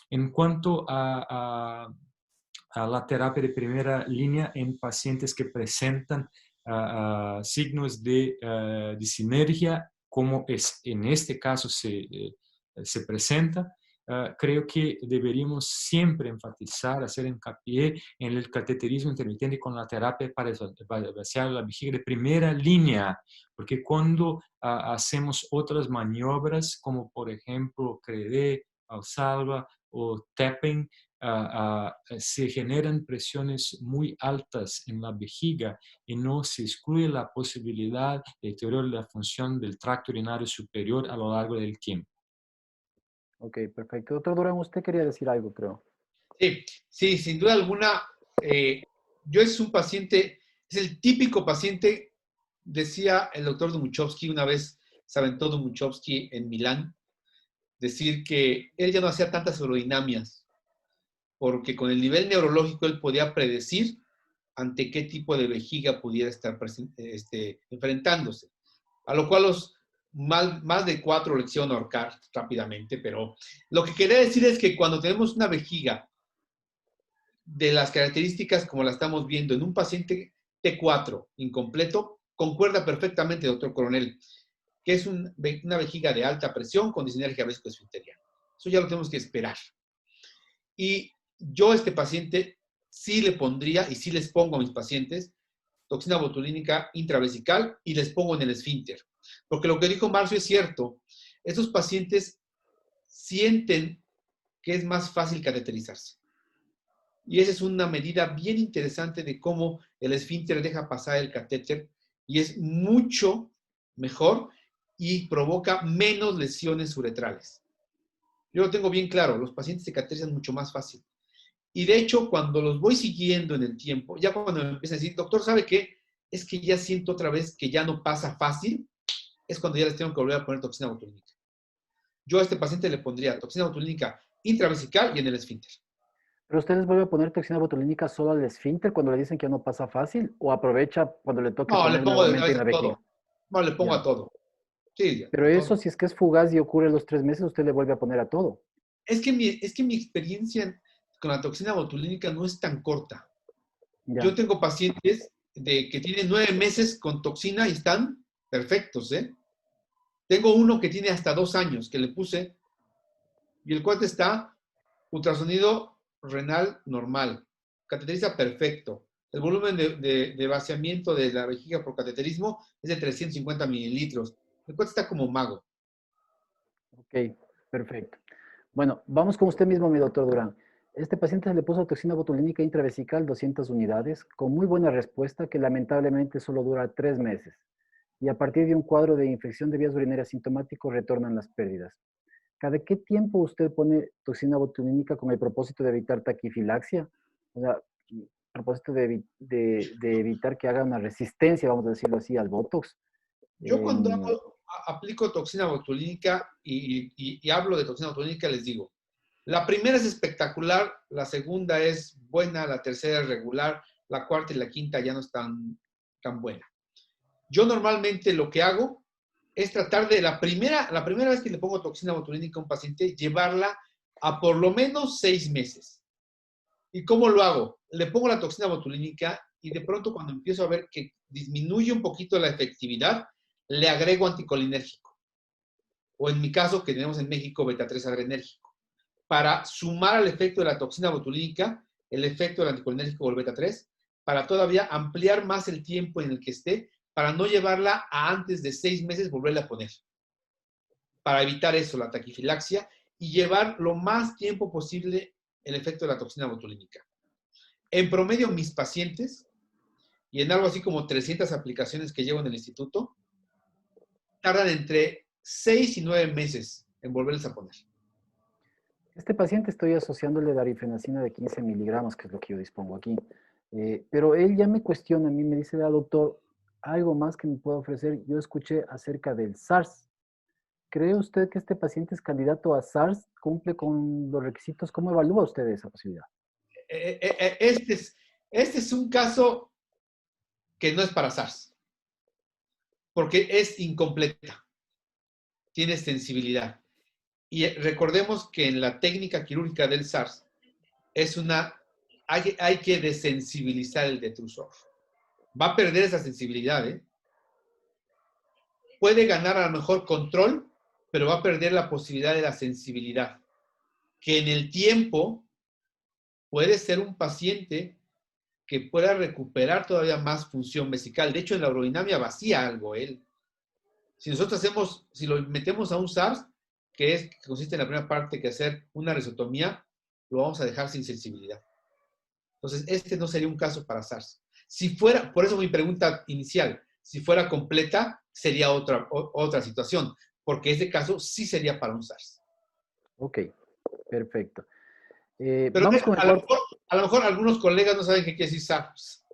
En cuanto a la terapia de primera línea en pacientes que presentan signos de sinergia, como en este caso se presenta, creo que deberíamos siempre enfatizar, hacer hincapié en el cateterismo intermitente con la terapia para vaciar la vejiga de primera línea, porque cuando hacemos otras maniobras, como por ejemplo CREDE, Valsalva o tapping, se generan presiones muy altas en la vejiga y no se excluye la posibilidad de deterioro de la función del tracto urinario superior a lo largo del tiempo. Ok, perfecto. Doctor Durán, usted quería decir algo, creo. Sí, sin duda alguna, yo es un paciente, es el típico paciente, decía el doctor Dumuchowski, una vez se aventó Dumuchowski en Milán, decir que él ya no hacía tantas aerodinámicas, porque con el nivel neurológico él podía predecir ante qué tipo de vejiga pudiera estar enfrentándose. A lo cual más de 4 le hicieron ahorcar rápidamente, pero lo que quería decir es que cuando tenemos una vejiga de las características como la estamos viendo en un paciente T4 incompleto, concuerda perfectamente, doctor Coronel, que es una vejiga de alta presión con disnergia vescoesfinteriana. Eso ya lo tenemos que esperar. Y yo a este paciente sí le pondría, y sí les pongo a mis pacientes, toxina botulínica intravesical y les pongo en el esfínter. Porque lo que dijo Marcio es cierto. Estos pacientes sienten que es más fácil cateterizarse. Y esa es una medida bien interesante de cómo el esfínter deja pasar el catéter y es mucho mejor y provoca menos lesiones uretrales. Yo lo tengo bien claro, los pacientes se cateterizan mucho más fácil. Y de hecho, cuando los voy siguiendo en el tiempo, ya cuando me empiezan a decir, doctor, ¿sabe qué? Es que ya siento otra vez que ya no pasa fácil, es cuando ya les tengo que volver a poner toxina botulínica. Yo a este paciente le pondría toxina botulínica intravesical y en el esfínter. ¿Pero usted les vuelve a poner toxina botulínica solo al esfínter cuando le dicen que ya no pasa fácil? ¿O aprovecha cuando le toque No, le poner pongo de una nuevamente vez en la a vejiga? todo. No, le pongo Ya. a todo. Sí, ya, Pero todo. eso, si es que es fugaz y ocurre los 3 meses, usted le vuelve a poner a todo. Es que mi experiencia con la toxina botulínica no es tan corta. Ya. Yo tengo pacientes que tienen 9 meses con toxina y están perfectos, ¿eh? Tengo uno que tiene hasta 2 años que le puse y el cuate está ultrasonido renal normal, cateteriza perfecto. El volumen de vaciamiento de la vejiga por cateterismo es de 350 mililitros. El cuate está como mago. Ok, perfecto. Bueno, vamos con usted mismo, mi doctor Durán. Este paciente se le puso toxina botulínica intravesical 200 unidades con muy buena respuesta que lamentablemente solo dura 3 meses. Y a partir de un cuadro de infección de vías urinarias sintomático retornan las pérdidas. ¿Cada qué tiempo usted pone toxina botulínica con el propósito de evitar taquifilaxia? O sea, propósito de evitar que haga una resistencia, vamos a decirlo así, al Botox. Yo cuando aplico toxina botulínica y hablo de toxina botulínica, les digo, la primera es espectacular, la segunda es buena, la tercera es regular, la cuarta y la quinta ya no es tan buena. Yo normalmente lo que hago es tratar de la primera vez que le pongo toxina botulínica a un paciente, llevarla a por lo menos 6 meses. ¿Y cómo lo hago? Le pongo la toxina botulínica y de pronto cuando empiezo a ver que disminuye un poquito la efectividad, le agrego anticolinérgico. O en mi caso, que tenemos en México, beta-3 adrenérgico. Para sumar al efecto de la toxina botulínica, el efecto del anticolinérgico o el beta-3, para todavía ampliar más el tiempo en el que esté, para no llevarla a antes de 6 meses volverla a poner. Para evitar eso, la taquifilaxia, y llevar lo más tiempo posible el efecto de la toxina botulínica. En promedio, mis pacientes, y en algo así como 300 aplicaciones que llevo en el instituto, tardan entre 6 y 9 meses en volverles a poner. Este paciente estoy asociándole darifenacina de 15 miligramos, que es lo que yo dispongo aquí. Pero él ya me cuestiona, a mí me dice, doctor, algo más que me pueda ofrecer. Yo escuché acerca del SARS. ¿Cree usted que este paciente es candidato a SARS? ¿Cumple con los requisitos? ¿Cómo evalúa usted esa posibilidad? Este es un caso que no es para SARS, porque es incompleta, tiene sensibilidad. Y recordemos que en la técnica quirúrgica del SARS hay que desensibilizar el detrusor. Va a perder esa sensibilidad, ¿eh? Puede ganar a lo mejor control, pero va a perder la posibilidad de la sensibilidad, que en el tiempo puede ser un paciente que pueda recuperar todavía más función vesical. De hecho, en la urodinamia vacía algo él. Si nosotros si lo metemos a un SARS, que consiste en la primera parte que hacer una risotomía, lo vamos a dejar sin sensibilidad. Entonces, este no sería un caso para SARS. Si fuera, por eso mi pregunta inicial, si fuera completa, sería otra situación, porque este caso sí sería para un SARS. Ok, perfecto. Pero vamos con a lo mejor algunos colegas no saben qué quiere decir SARS.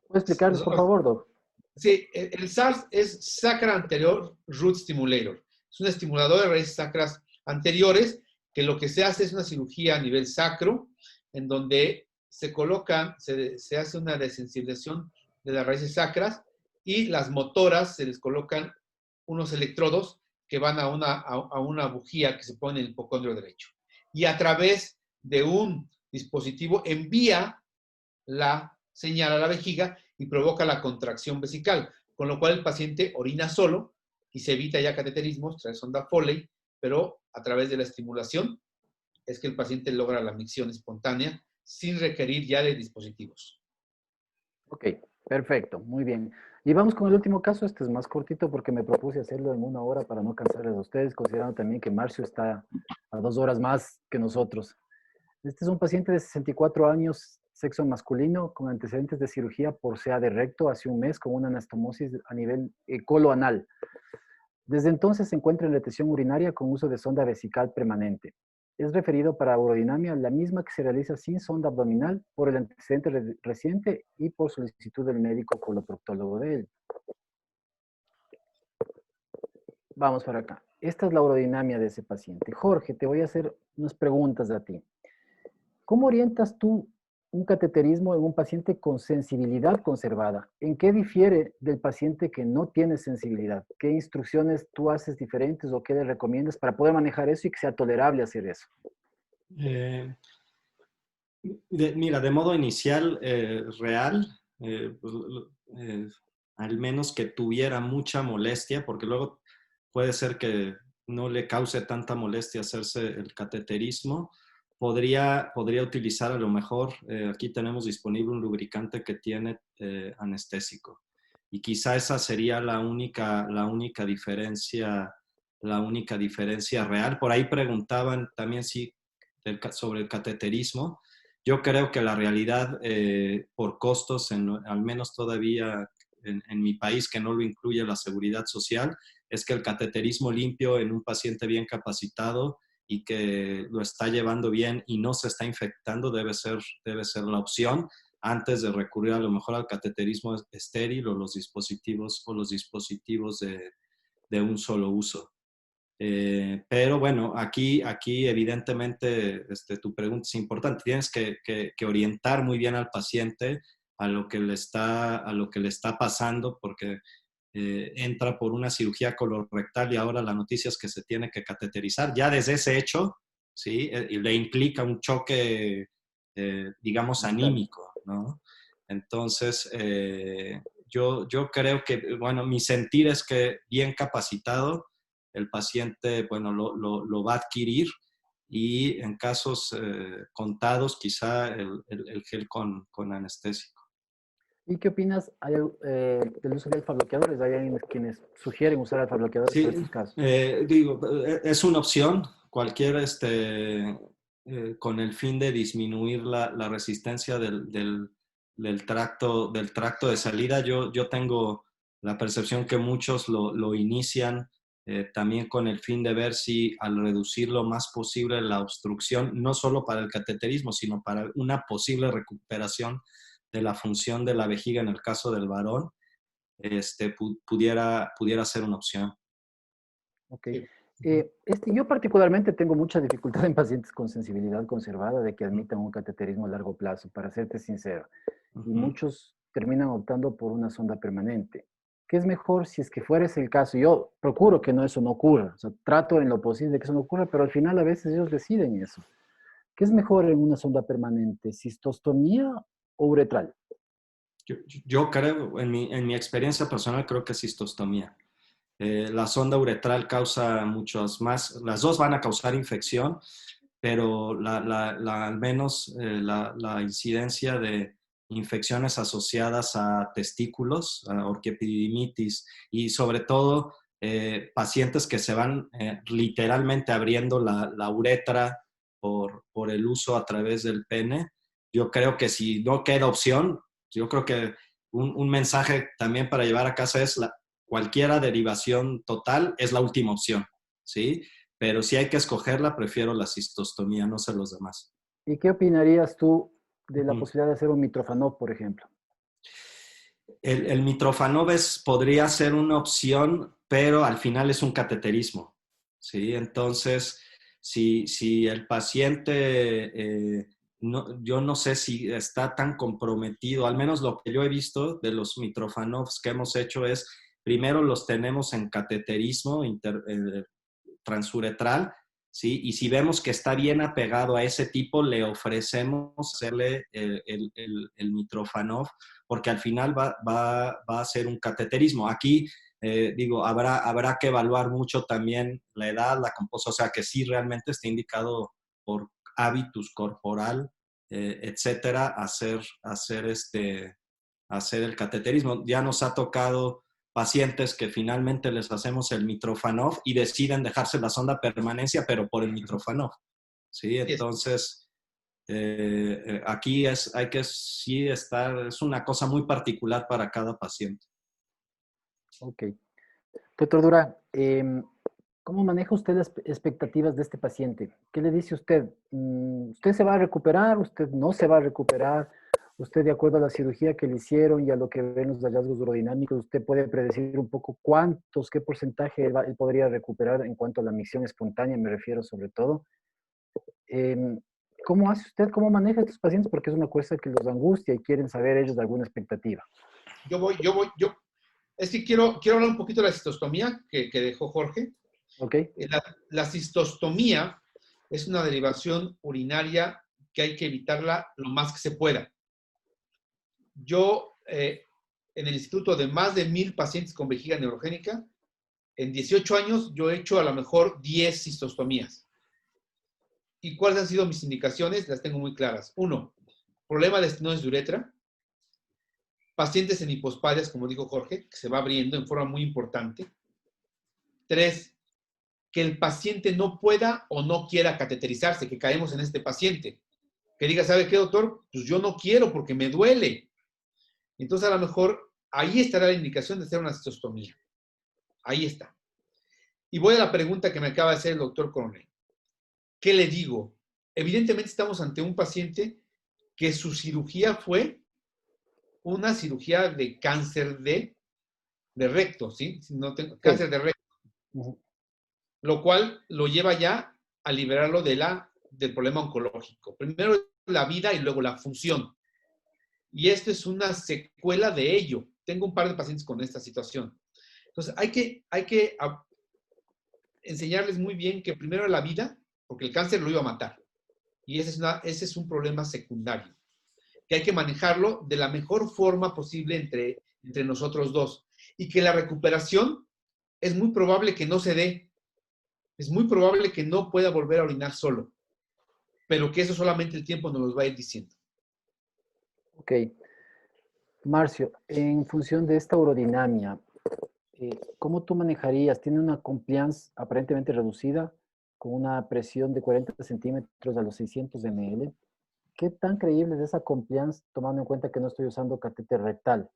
¿Puede explicarnos, por favor, Doc? Sí, el SARS es Sacral Anterior Root Stimulator. Es un estimulador de raíces sacras anteriores que lo que se hace es una cirugía a nivel sacro, en donde se hace una desensibilización de las raíces sacras y las motoras se les colocan unos electrodos que van a una bujía que se pone en el hipocondrio derecho. Y a través de un dispositivo envía la señal a la vejiga y provoca la contracción vesical, con lo cual el paciente orina solo y se evita ya cateterismos, trae sonda Foley, pero a través de la estimulación es que el paciente logra la micción espontánea sin requerir ya de dispositivos. Ok, perfecto, muy bien. Y vamos con el último caso. Este es más cortito porque me propuse hacerlo en 1 hora para no cansarles a ustedes, considerando también que Marcio está a 2 horas más que nosotros. Este es un paciente de 64 años, sexo masculino, con antecedentes de cirugía por CA de recto hace un mes con una anastomosis a nivel coloanal. Desde entonces se encuentra en retención urinaria con uso de sonda vesical permanente. Es referido para urodinamia, la misma que se realiza sin sonda abdominal por el antecedente reciente y por solicitud del médico coloproctólogo de él. Vamos para acá. Esta es la urodinamia de ese paciente. Jorge, te voy a hacer unas preguntas a ti. ¿Cómo orientas tú un cateterismo en un paciente con sensibilidad conservada? ¿En qué difiere del paciente que no tiene sensibilidad? ¿Qué instrucciones tú haces diferentes o qué le recomiendas para poder manejar eso y que sea tolerable hacer eso? Mira, de modo inicial, real, al menos que tuviera mucha molestia, porque luego puede ser que no le cause tanta molestia hacerse el cateterismo. Podría utilizar a lo mejor, aquí tenemos disponible un lubricante que tiene anestésico. Y quizá esa sería la única diferencia real. Por ahí preguntaban también sobre el cateterismo. Yo creo que la realidad, por costos, al menos todavía en mi país, que no lo incluye la seguridad social, es que el cateterismo limpio en un paciente bien capacitado y que lo está llevando bien y no se está infectando debe ser la opción antes de recurrir a lo mejor al cateterismo estéril o los dispositivos de un solo uso. Pero bueno, aquí evidentemente tu pregunta es importante. Tienes que orientar muy bien al paciente a lo que le está pasando, porque entra por una cirugía colorectal y ahora la noticia es que se tiene que cateterizar. Ya desde ese hecho, ¿sí? Y le implica un choque, digamos, anímico, ¿no? Entonces, yo creo que, bueno, mi sentir es que bien capacitado, el paciente, bueno, lo va a adquirir y en casos contados, quizá el gel con anestésico. ¿Y qué opinas del uso de alfa-bloqueadores? Hay quienes sugieren usar alfa-bloqueadores Sí, para estos casos. Digo, es una opción, cualquier, con el fin de disminuir la resistencia del tracto de salida. Yo tengo la percepción que muchos lo inician también con el fin de ver si al reducir lo más posible la obstrucción, no solo para el cateterismo, sino para una posible recuperación de la función de la vejiga en el caso del varón, pudiera ser una opción. Ok. Yo particularmente tengo mucha dificultad en pacientes con sensibilidad conservada de que admitan un cateterismo a largo plazo, para serte sincero. Y muchos terminan optando por una sonda permanente. ¿Qué es mejor si es que fuera ese el caso? Yo procuro que eso no ocurra. O sea, trato en lo posible de que eso no ocurra, pero al final a veces ellos deciden eso. ¿Qué es mejor en una sonda permanente? ¿Cistostomía o uretral? Yo creo, en mi experiencia personal, creo que es cistostomía. La sonda uretral causa muchos más, las dos van a causar infección, pero al menos la incidencia de infecciones asociadas a testículos, a orquiepididimitis y sobre todo pacientes que se van literalmente abriendo la uretra por el uso a través del pene. Yo creo que si no queda opción, yo creo que un mensaje también para llevar a casa es cualquiera derivación total es la última opción, ¿sí? Pero si hay que escogerla, prefiero la cistostomía, no sé los demás. ¿Y qué opinarías tú de la posibilidad de hacer un Mitrofanov, por ejemplo? El Mitrofanov podría ser una opción, pero al final es un cateterismo, ¿sí? Entonces, si el paciente, yo no sé si está tan comprometido, al menos lo que yo he visto de los Mitrofanovs que hemos hecho es, primero los tenemos en cateterismo transuretral, ¿sí? Y si vemos que está bien apegado a ese tipo, le ofrecemos hacerle el Mitrofanov, porque al final va a ser un cateterismo. Aquí, habrá que evaluar mucho también la edad, la composición, o sea, que sí realmente está indicado por hábitus corporal, etcétera, hacer el cateterismo. Ya nos ha tocado pacientes que finalmente les hacemos el Mitrofanov y deciden dejarse la sonda permanencia, pero por el Mitrofanov, ¿sí? Entonces, aquí hay que sí estar, es una cosa muy particular para cada paciente. Ok. Doctor Dura, ¿cómo maneja usted las expectativas de este paciente? ¿Qué le dice usted? ¿Usted se va a recuperar? ¿Usted no se va a recuperar? ¿Usted, de acuerdo a la cirugía que le hicieron y a lo que ven los hallazgos urodinámicos, usted puede predecir un poco qué porcentaje él podría recuperar en cuanto a la micción espontánea, me refiero sobre todo? ¿Cómo hace usted, cómo maneja a estos pacientes? Porque es una cosa que los angustia y quieren saber ellos de alguna expectativa. Es que quiero hablar un poquito de la cistostomía que dejó Jorge. Ok. La cistostomía es una derivación urinaria que hay que evitarla lo más que se pueda. Yo, en el instituto de más de 1000 pacientes con vejiga neurogénica, en 18 años yo he hecho a lo mejor 10 cistostomías. ¿Y cuáles han sido mis indicaciones? Las tengo muy claras. 1, problema de estenosis de uretra. Pacientes en hipospadias, como dijo Jorge, que se va abriendo en forma muy importante. 3, que el paciente no pueda o no quiera cateterizarse, que caemos en este paciente. Que diga, ¿sabe qué, doctor? Pues yo no quiero porque me duele. Entonces, a lo mejor ahí estará la indicación de hacer una cistostomía. Ahí está. Y voy a la pregunta que me acaba de hacer el doctor Coronel. ¿Qué le digo? Evidentemente estamos ante un paciente que su cirugía fue una cirugía de cáncer de recto, ¿sí? Cáncer de recto. Lo cual lo lleva ya a liberarlo del problema oncológico. Primero la vida y luego la función. Y esto es una secuela de ello. Tengo un par de pacientes con esta situación. Entonces, hay que enseñarles muy bien que primero la vida, porque el cáncer lo iba a matar. Y ese es un problema secundario, que hay que manejarlo de la mejor forma posible entre nosotros dos. Y que la recuperación es muy probable que no se dé. Es muy probable que no pueda volver a orinar solo. Pero que eso solamente el tiempo nos lo va a ir diciendo. Ok. Marcio, en función de esta urodinamia, ¿cómo tú manejarías? Tiene una compliance aparentemente reducida, con una presión de 40 centímetros a los 600 ml. ¿Qué tan creíble es esa compliance, tomando en cuenta que no estoy usando catéter rectal?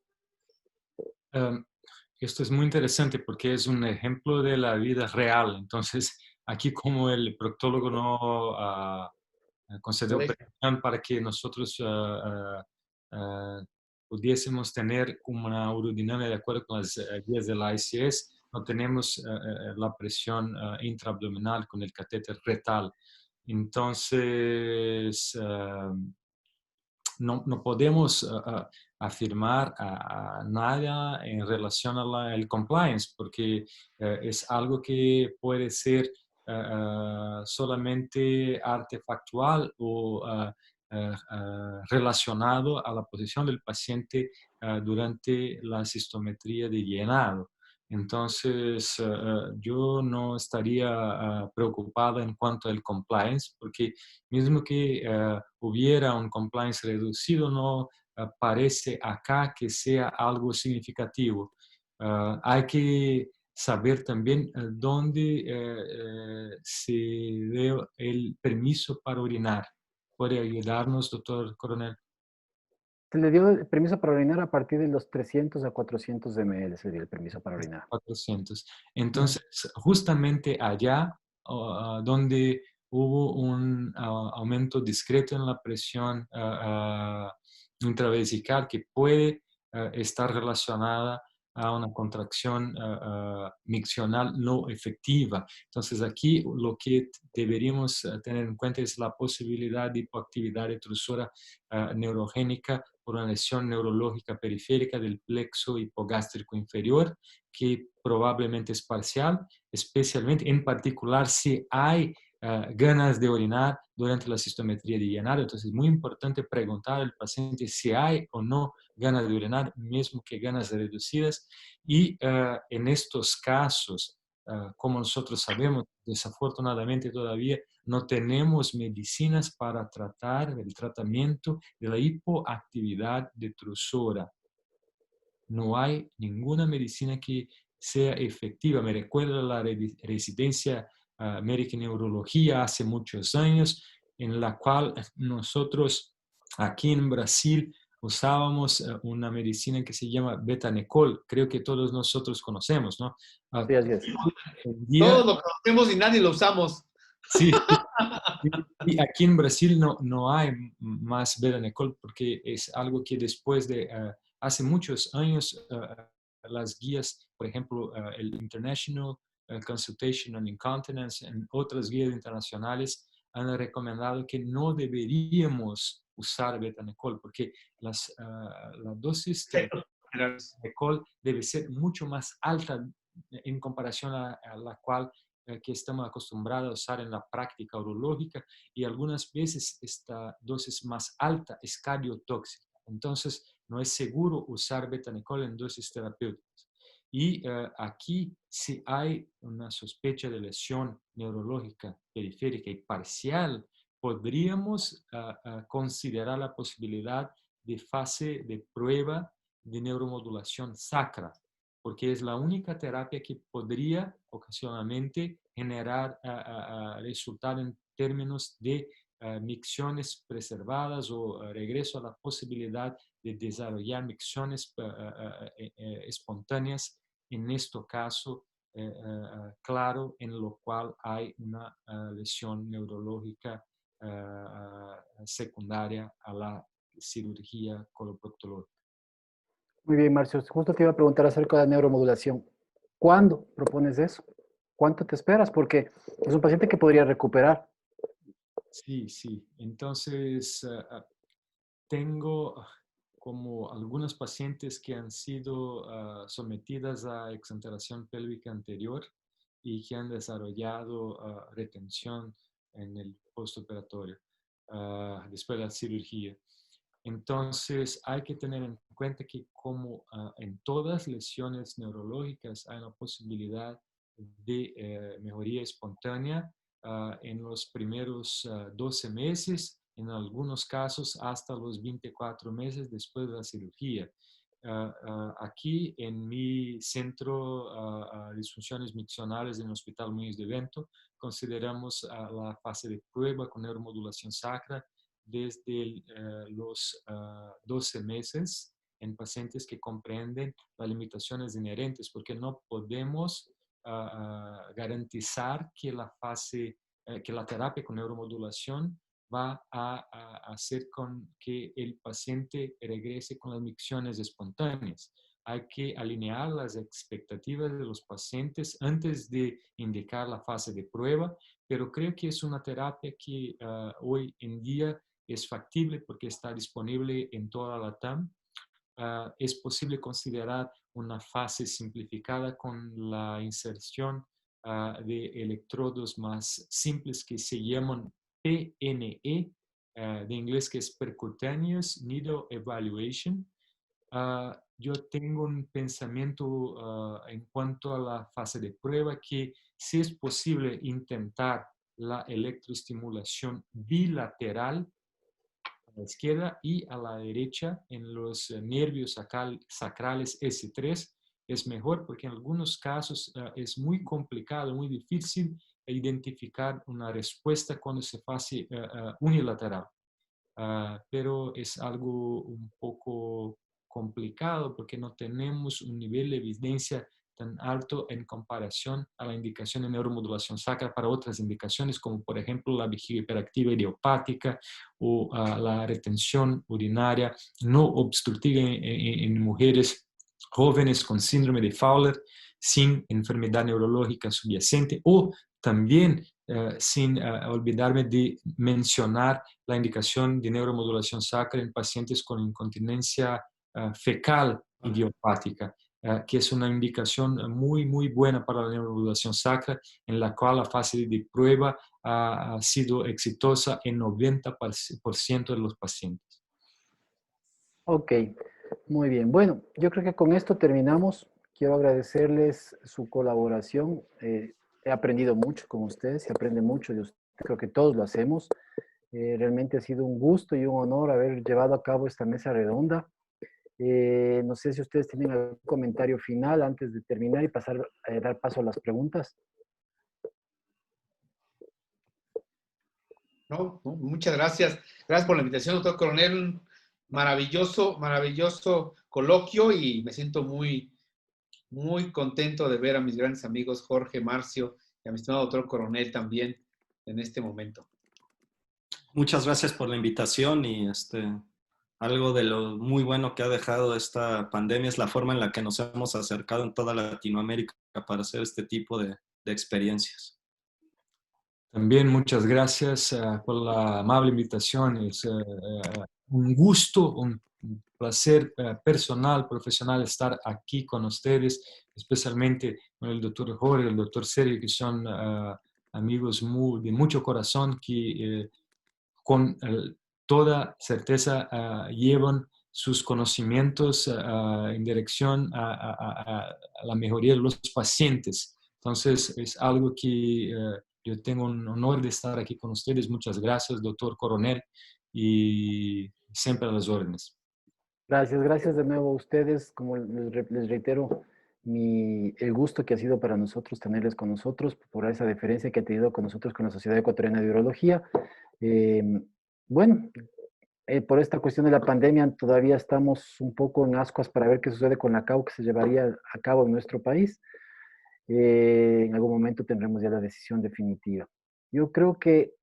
esto es muy interesante porque es un ejemplo de la vida real. Entonces, aquí como el proctólogo no concedió permisión para que nosotros pudiésemos tener una urodinamia de acuerdo con las guías de la ICS, no tenemos la presión intraabdominal con el catéter retal. Entonces, no podemos afirmar nada en relación al compliance, porque es algo que puede ser solamente artefactual o relacionado a la posición del paciente durante la cistometría de llenado. Entonces, yo no estaría preocupado en cuanto al compliance, porque mismo que hubiera un compliance reducido, no parece acá que sea algo significativo. Hay que saber también dónde se dé el permiso para orinar. ¿Puede ayudarnos, doctor Coronel? Se le dio el permiso para orinar a partir de los 300 a 400 ml, se le dio el permiso para orinar. 400. Entonces, justamente allá donde hubo un aumento discreto en la presión intravesical que puede estar relacionada a una contracción miccional no efectiva. Entonces, aquí lo que deberíamos tener en cuenta es la posibilidad de hipoactividad retrusora neurogénica por una lesión neurológica periférica del plexo hipogástrico inferior, que probablemente es parcial, especialmente en particular si hay ganas de orinar durante la cistometría de llenado. Entonces es muy importante preguntar al paciente si hay o no ganas de orinar, mismo que ganas reducidas. Y en estos casos, como nosotros sabemos, desafortunadamente todavía no tenemos medicinas para tratar el tratamiento de la hipoactividad detrusora. No hay ninguna medicina que sea efectiva. Me recuerda la residencia médica en neurología hace muchos años, en la cual nosotros aquí en Brasil usábamos una medicina que se llama Betanecol. Creo que todos nosotros conocemos, ¿no? Sí, así es. Todos lo conocemos y nadie lo usamos. Sí. Y aquí en Brasil no hay más Betanecol porque es algo que después de hace muchos años las guías, por ejemplo, el International Consultation on Incontinence en otras guías internacionales han recomendado que no deberíamos usar Betanecol porque la dosis de Betanecol debe ser mucho más alta en comparación a la cual que estamos acostumbrados a usar en la práctica urológica, y algunas veces esta dosis más alta es cardiotóxica. Entonces, no es seguro usar Betanecol en dosis terapéuticas. Y aquí, si hay una sospecha de lesión neurológica periférica y parcial, podríamos considerar la posibilidad de fase de prueba de neuromodulación sacra, porque es la única terapia que podría ocasionalmente generar resultado en términos de micciones preservadas o regreso a la posibilidad de desarrollar micciones espontáneas, en este caso, claro, en lo cual hay una lesión neurológica secundaria a la cirugía coloproctológica. Muy bien, Marcio. Justo te iba a preguntar acerca de la neuromodulación. ¿Cuándo propones eso? ¿Cuánto te esperas? Porque es un paciente que podría recuperar. Sí, sí. Entonces, tengo como algunos pacientes que han sido sometidas a exenteración pélvica anterior y que han desarrollado retención en el postoperatorio después de la cirugía. Entonces, hay que tener en cuenta que como en todas lesiones neurológicas hay una posibilidad de mejoría espontánea en los primeros 12 meses, en algunos casos hasta los 24 meses después de la cirugía. Aquí en mi centro de disfunciones miccionales en el Hospital Muñoz de Bento, consideramos la fase de prueba con neuromodulación sacra desde los 12 meses en pacientes que comprenden las limitaciones inherentes, porque no podemos garantizar que que la terapia con neuromodulación va a hacer con que el paciente regrese con las micciones espontáneas. Hay que alinear las expectativas de los pacientes antes de indicar la fase de prueba, pero creo que es una terapia que hoy en día es factible porque está disponible en toda la TAM. Es posible considerar una fase simplificada con la inserción de electrodos más simples que se llaman PNE, de inglés que es Percutaneous Needle Evaluation. Yo tengo un pensamiento en cuanto a la fase de prueba que si es posible intentar la electroestimulación bilateral a la izquierda y a la derecha en los nervios sacrales S3 es mejor porque en algunos casos es muy complicado, muy difícil identificar una respuesta cuando se hace unilateral. Pero es algo un poco complicado porque no tenemos un nivel de evidencia tan alto en comparación a la indicación de neuromodulación sacra para otras indicaciones, como por ejemplo la vejiga hiperactiva idiopática o la retención urinaria no obstructiva en mujeres jóvenes con síndrome de Fowler sin enfermedad neurológica subyacente, o también sin olvidarme de mencionar la indicación de neuromodulación sacra en pacientes con incontinencia fecal idiopática, que es una indicación muy, muy buena para la neuromodulación sacra, en la cual la fase de prueba ha sido exitosa en 90% de los pacientes. Ok, muy bien. Bueno, yo creo que con esto terminamos. Quiero agradecerles su colaboración. He aprendido mucho con ustedes, se aprende mucho de ustedes. Creo que todos lo hacemos. Realmente ha sido un gusto y un honor haber llevado a cabo esta mesa redonda. No sé si ustedes tienen algún comentario final antes de terminar y dar paso a las preguntas. No, muchas gracias. Gracias por la invitación, doctor Coronel. Un maravilloso, maravilloso coloquio y me siento muy, muy contento de ver a mis grandes amigos Jorge, Marcio y a mi estimado doctor Coronel también en este momento. Muchas gracias por la invitación y algo de lo muy bueno que ha dejado esta pandemia es la forma en la que nos hemos acercado en toda Latinoamérica para hacer este tipo de experiencias. También muchas gracias por la amable invitación. Es un gusto, un placer personal, profesional estar aquí con ustedes, especialmente con el doctor Jorge y el doctor Sergio, que son amigos de mucho corazón, que con toda certeza llevan sus conocimientos en dirección a la mejoría de los pacientes. Entonces, es algo que yo tengo un honor de estar aquí con ustedes. Muchas gracias, doctor Coronel, y siempre a las órdenes. Gracias de nuevo a ustedes. Como les reitero, el gusto que ha sido para nosotros tenerles con nosotros, por esa deferencia que ha tenido con nosotros, con la Sociedad Ecuatoriana de Urología. Bueno, por esta cuestión de la pandemia todavía estamos un poco en ascuas para ver qué sucede con la CAU que se llevaría a cabo en nuestro país. En algún momento tendremos ya la decisión definitiva. Yo creo que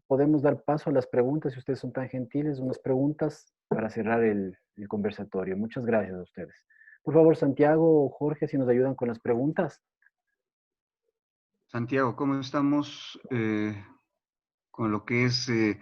podemos dar paso a las preguntas, si ustedes son tan gentiles, unas preguntas para cerrar el conversatorio. Muchas gracias a ustedes. Por favor, Santiago o Jorge, si nos ayudan con las preguntas. Santiago, ¿cómo estamos con lo que es, en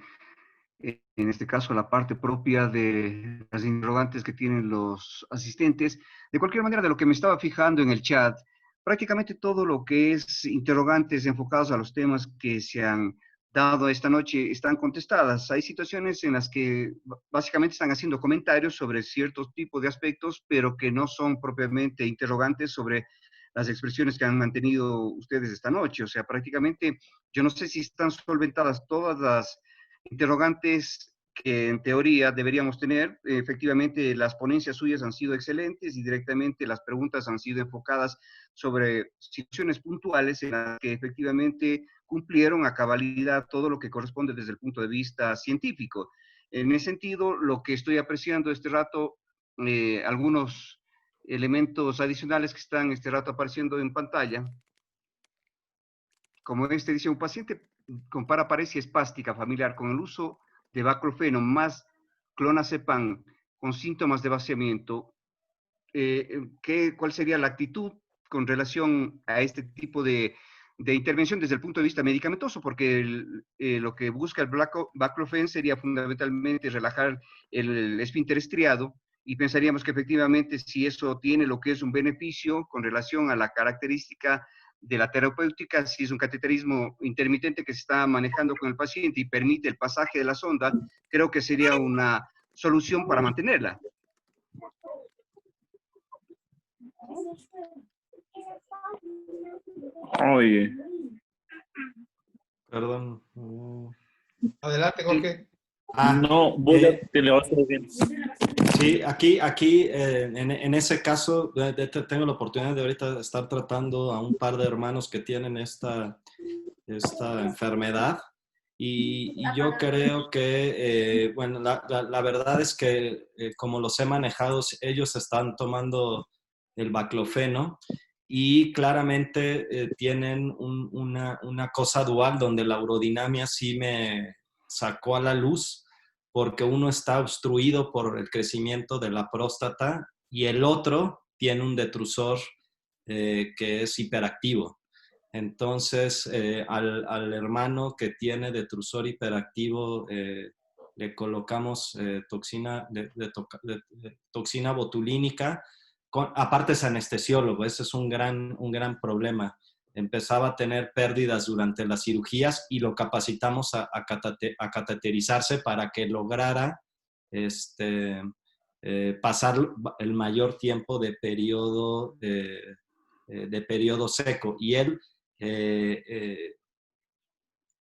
este caso, la parte propia de las interrogantes que tienen los asistentes? De cualquier manera, de lo que me estaba fijando en el chat, prácticamente todo lo que es interrogantes enfocados a los temas que se han dado esta noche están contestadas. Hay situaciones en las que básicamente están haciendo comentarios sobre ciertos tipos de aspectos, pero que no son propiamente interrogantes sobre las expresiones que han mantenido ustedes esta noche. O sea, prácticamente yo no sé si están solventadas todas las interrogantes que en teoría deberíamos tener. Efectivamente, las ponencias suyas han sido excelentes y directamente las preguntas han sido enfocadas sobre situaciones puntuales en las que efectivamente cumplieron a cabalidad todo lo que corresponde desde el punto de vista científico. En ese sentido, lo que estoy apreciando este rato algunos elementos adicionales que están este rato apareciendo en pantalla. Como este dice, un paciente con paraparesia espástica familiar con el uso de baclofeno más clonazepam con síntomas de vaciamiento, ¿cuál sería la actitud con relación a este tipo de intervención desde el punto de vista medicamentoso? Porque lo que busca el baclofen sería fundamentalmente relajar el esfínter estriado, y pensaríamos que efectivamente si eso tiene lo que es un beneficio con relación a la característica de la terapéutica, si es un cateterismo intermitente que se está manejando con el paciente y permite el pasaje de la sonda, creo que sería una solución para mantenerla. Oye. Perdón. Adelante, Jorge. No, te le vas a bien. Sí, aquí en ese caso tengo la oportunidad de ahorita estar tratando a un par de hermanos que tienen esta enfermedad, y yo creo que, bueno, la verdad es que como los he manejado, ellos están tomando el baclofeno y claramente tienen una cosa dual donde la urodinamia sí me sacó a la luz, porque uno está obstruido por el crecimiento de la próstata y el otro tiene un detrusor que es hiperactivo. Entonces, al hermano que tiene detrusor hiperactivo le colocamos toxina botulínica. Aparte es anestesiólogo, ese es un gran problema. Empezaba a tener pérdidas durante las cirugías y lo capacitamos a cateterizarse para que lograra pasar el mayor tiempo de periodo seco. Y él,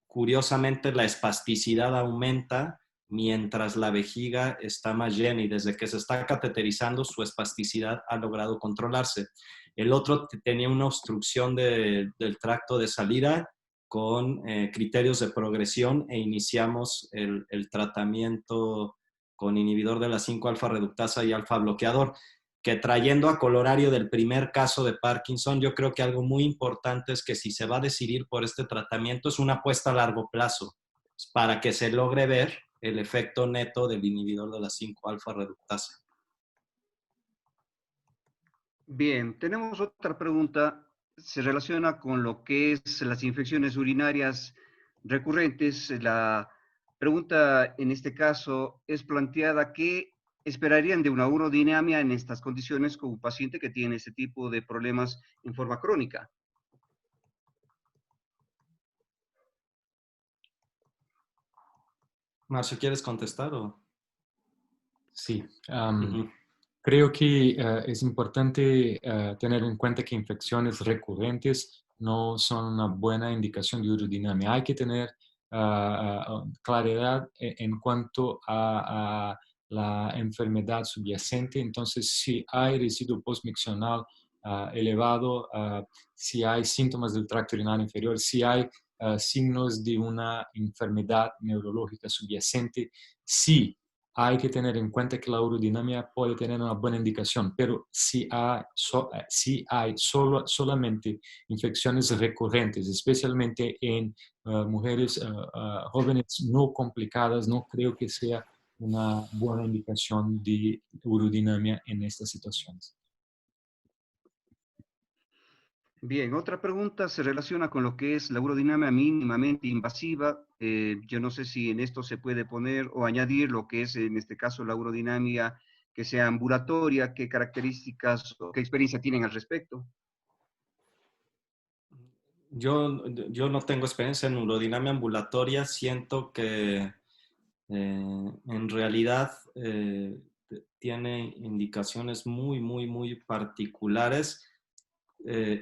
curiosamente, la espasticidad aumenta mientras la vejiga está más llena, y desde que se está cateterizando su espasticidad ha logrado controlarse. El otro tenía una obstrucción del tracto de salida con criterios de progresión, e iniciamos el tratamiento con inhibidor de la 5-alfa reductasa y alfa bloqueador, que trayendo a colorario del primer caso de Parkinson, yo creo que algo muy importante es que si se va a decidir por este tratamiento es una apuesta a largo plazo, para que se logre ver el efecto neto del inhibidor de la 5-alfa reductasa. Bien, tenemos otra pregunta, se relaciona con lo que es las infecciones urinarias recurrentes. La pregunta en este caso es planteada: ¿qué esperarían de una urodinamia en estas condiciones con un paciente que tiene este tipo de problemas en forma crónica? Marcio, ¿quieres contestar? Sí. Creo que es importante tener en cuenta que infecciones recurrentes no son una buena indicación de urodinamia. Hay que tener claridad en cuanto a la enfermedad subyacente. Entonces, si hay residuo postmiccional elevado, si hay síntomas del tracto urinario inferior, si hay signos de una enfermedad neurológica subyacente, sí hay que tener en cuenta que la urodinamia puede tener una buena indicación, pero si hay solamente infecciones recurrentes, especialmente en mujeres jóvenes no complicadas, no creo que sea una buena indicación de urodinamia en estas situaciones. Bien, otra pregunta se relaciona con lo que es la urodinamia mínimamente invasiva. Yo no sé si en esto se puede poner o añadir lo que es en este caso la urodinamia que sea ambulatoria. ¿Qué características o qué experiencia tienen al respecto? Yo no tengo experiencia en urodinamia ambulatoria. Siento que en realidad tiene indicaciones muy particulares,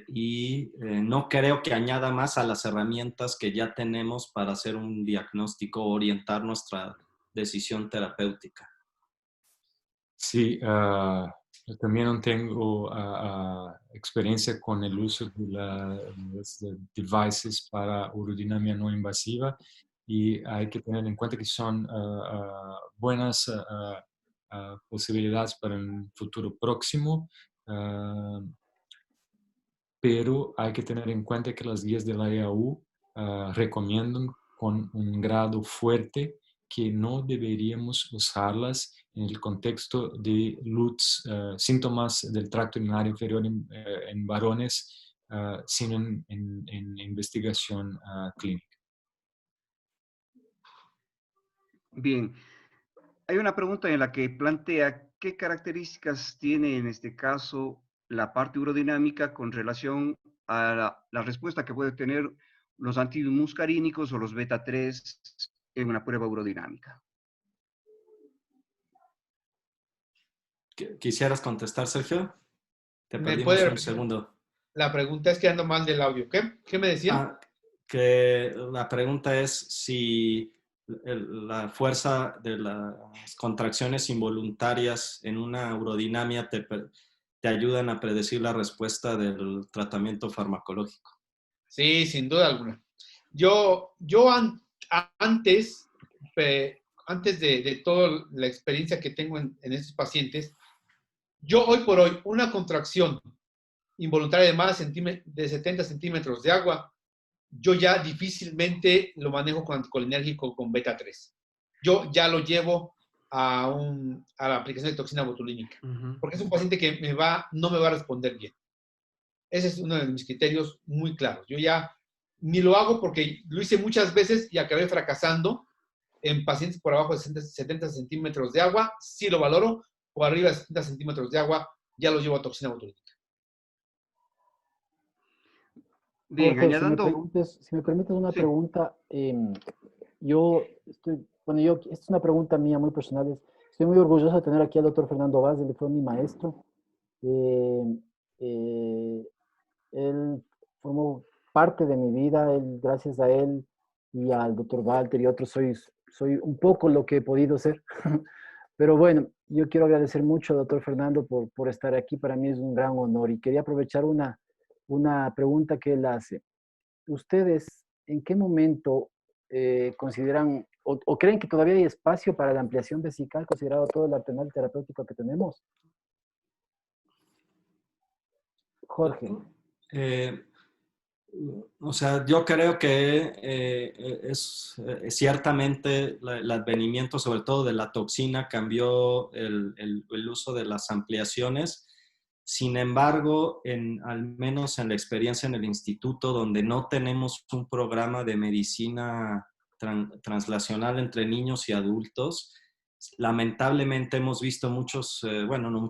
y no creo que añada más a las herramientas que ya tenemos para hacer un diagnóstico o orientar nuestra decisión terapéutica. Sí, yo también no tengo experiencia con el uso de los devices para urodinamia no invasiva, y hay que tener en cuenta que son buenas posibilidades para un futuro próximo, pero hay que tener en cuenta que las guías de la EAU recomiendan con un grado fuerte que no deberíamos usarlas en el contexto de síntomas del tracto urinario inferior en varones, sino en investigación clínica. Bien, hay una pregunta en la que plantea qué características tiene en este caso la parte urodinámica con relación a la respuesta que puede tener los antimuscarínicos o los beta 3 en una prueba urodinámica. ¿Quisieras contestar, Sergio? Te ¿Me perdimos puede un repetir? segundo. La pregunta es que ando mal del audio. ¿Qué me decía? Que la pregunta es si la fuerza de las contracciones involuntarias en una urodinamia te ayudan a predecir la respuesta del tratamiento farmacológico. Sí, sin duda alguna. Yo antes de toda la experiencia que tengo en estos pacientes, yo hoy por hoy, una contracción involuntaria de más de 70 centímetros de agua, yo ya difícilmente lo manejo con anticolinérgico con beta 3. Yo ya lo llevo a la aplicación de toxina botulínica, porque es un paciente que no me va a responder bien. Ese es uno de mis criterios muy claros. Yo ya ni lo hago porque lo hice muchas veces y acabé fracasando en pacientes por abajo de 70 centímetros de agua, sí lo valoro, o arriba de 70 centímetros de agua, ya lo llevo a toxina botulínica. Bien, Jorge, añadiendo... si me permites una Sí. pregunta, esta es una pregunta mía muy personal. Estoy muy orgulloso de tener aquí al doctor Fernando Vaz, él fue mi maestro. Él formó parte de mi vida, gracias a él y al doctor Walter y otros, soy un poco lo que he podido ser. Pero bueno, yo quiero agradecer mucho al doctor Fernando por estar aquí. Para mí es un gran honor y quería aprovechar una pregunta que él hace. ¿Ustedes en qué momento consideran o creen que todavía hay espacio para la ampliación vesical considerado todo el arsenal terapéutico que tenemos? Jorge. O sea, yo creo que es ciertamente el advenimiento, sobre todo de la toxina, cambió el uso de las ampliaciones. Sin embargo, al menos en la experiencia en el instituto, donde no tenemos un programa de medicina translacional entre niños y adultos, lamentablemente hemos visto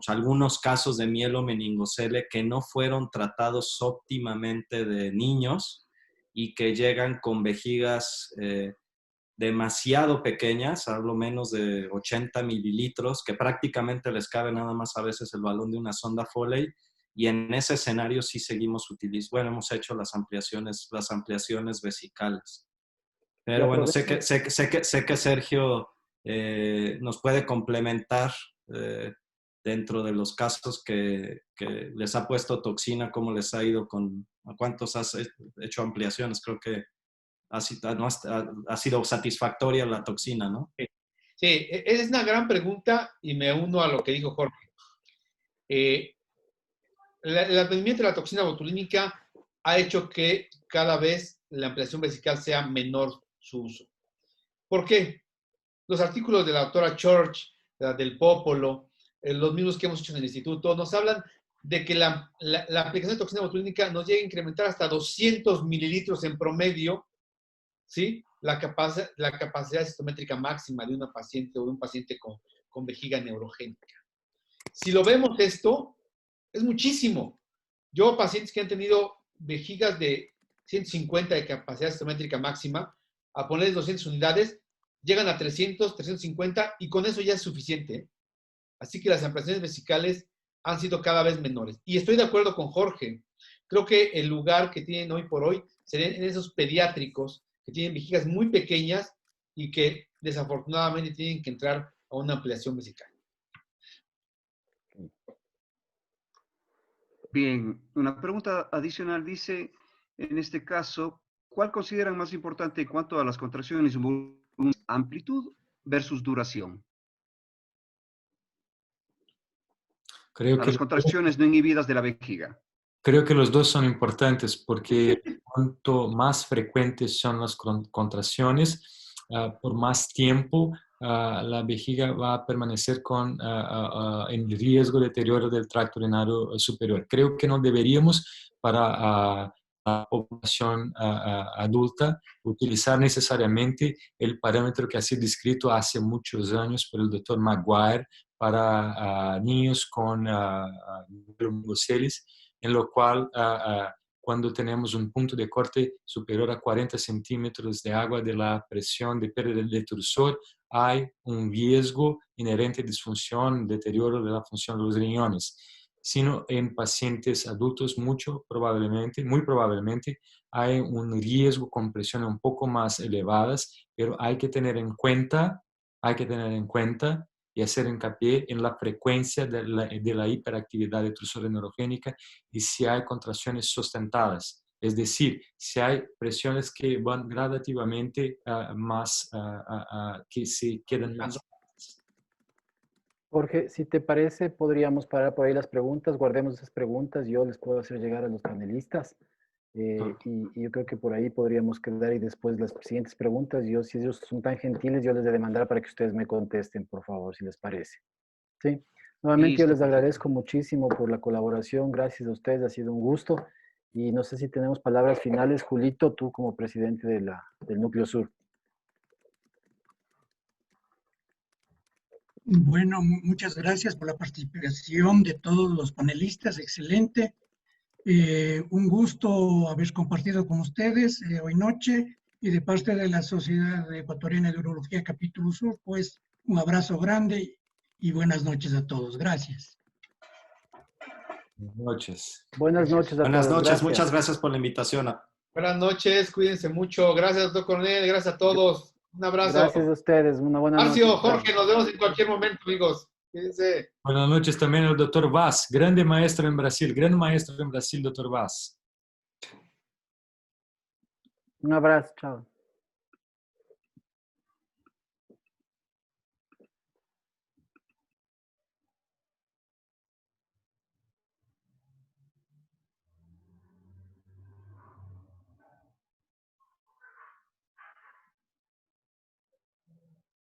algunos casos de mielomeningocele que no fueron tratados óptimamente de niños y que llegan con vejigas demasiado pequeñas, hablo menos de 80 mililitros, que prácticamente les cabe nada más a veces el balón de una sonda Foley, y en ese escenario sí seguimos utilizando, hemos hecho las ampliaciones vesicales. Pero bueno, sé que Sergio nos puede complementar dentro de los casos que les ha puesto toxina, cómo les ha ido ¿a cuántos has hecho ampliaciones? Creo que ha sido satisfactoria la toxina, ¿no? Sí, es una gran pregunta y me uno a lo que dijo Jorge. El advenimiento de la toxina botulínica ha hecho que cada vez la ampliación vesical sea menor su uso. ¿Por qué? Los artículos de la doctora Church, del Popolo, los mismos que hemos hecho en el instituto, nos hablan de que la aplicación de toxina botulínica nos llega a incrementar hasta 200 mililitros en promedio, ¿sí? La capacidad citométrica máxima de una paciente o de un paciente con vejiga neurogénica. Si lo vemos esto, es muchísimo. Yo, pacientes que han tenido vejigas de 150 de capacidad citométrica máxima, a ponerles 200 unidades, llegan a 300, 350 y con eso ya es suficiente. Así que las ampliaciones vesicales han sido cada vez menores. Y estoy de acuerdo con Jorge. Creo que el lugar que tienen hoy por hoy serían en esos pediátricos que tienen vejigas muy pequeñas y que desafortunadamente tienen que entrar a una ampliación vesical. Bien, una pregunta adicional dice, en este caso, ¿cuál consideran más importante en cuanto a las contracciones? ¿Amplitud versus duración? Creo a que las contracciones no inhibidas de la vejiga. Creo que los dos son importantes porque cuanto más frecuentes son las contracciones, por más tiempo la vejiga va a permanecer en riesgo de deterioro del tracto urinario superior. Creo que no deberíamos para la población adulta utilizar necesariamente el parámetro que ha sido descrito hace muchos años por el doctor Maguire para niños con mucoceles, en lo cual cuando tenemos un punto de corte superior a 40 centímetros de agua de la presión de pérdida del detrusor, hay un riesgo inherente de disfunción, deterioro de la función de los riñones. Sino en pacientes adultos muy probablemente hay un riesgo con presiones un poco más elevadas, pero hay que tener en cuenta y hacer hincapié en la frecuencia de la hiperactividad detrusora neurogénica y si hay contracciones sustentadas. Es decir, si hay presiones que van gradativamente que se quedan más. Jorge, si te parece, podríamos parar por ahí las preguntas, guardemos esas preguntas, yo les puedo hacer llegar a los panelistas y yo creo que por ahí podríamos quedar y después las siguientes preguntas, si ellos son tan gentiles, yo les he de mandar para que ustedes me contesten, por favor, si les parece. Sí, nuevamente yo les agradezco muchísimo por la colaboración, gracias a ustedes, ha sido un gusto y no sé si tenemos palabras finales, Julito, tú como presidente del Núcleo Sur. Bueno, muchas gracias por la participación de todos los panelistas, excelente. Un gusto haber compartido con ustedes hoy noche y de parte de la Sociedad Ecuatoriana de Urología Capítulo Sur, pues un abrazo grande y buenas noches a todos. Gracias. Buenas noches. Buenas noches a todos. Buenas noches, gracias. muchas gracias por la invitación. Buenas noches, cuídense mucho. Gracias, doctor Coronel, gracias a todos. Un abrazo. Gracias a ustedes, una buena noche. Marcio, Jorge, nos vemos en cualquier momento, amigos. Cuídense. Buenas noches también al doctor Vaz, grande maestro en Brasil, gran maestro en Brasil, doctor Vaz. Un abrazo, chao.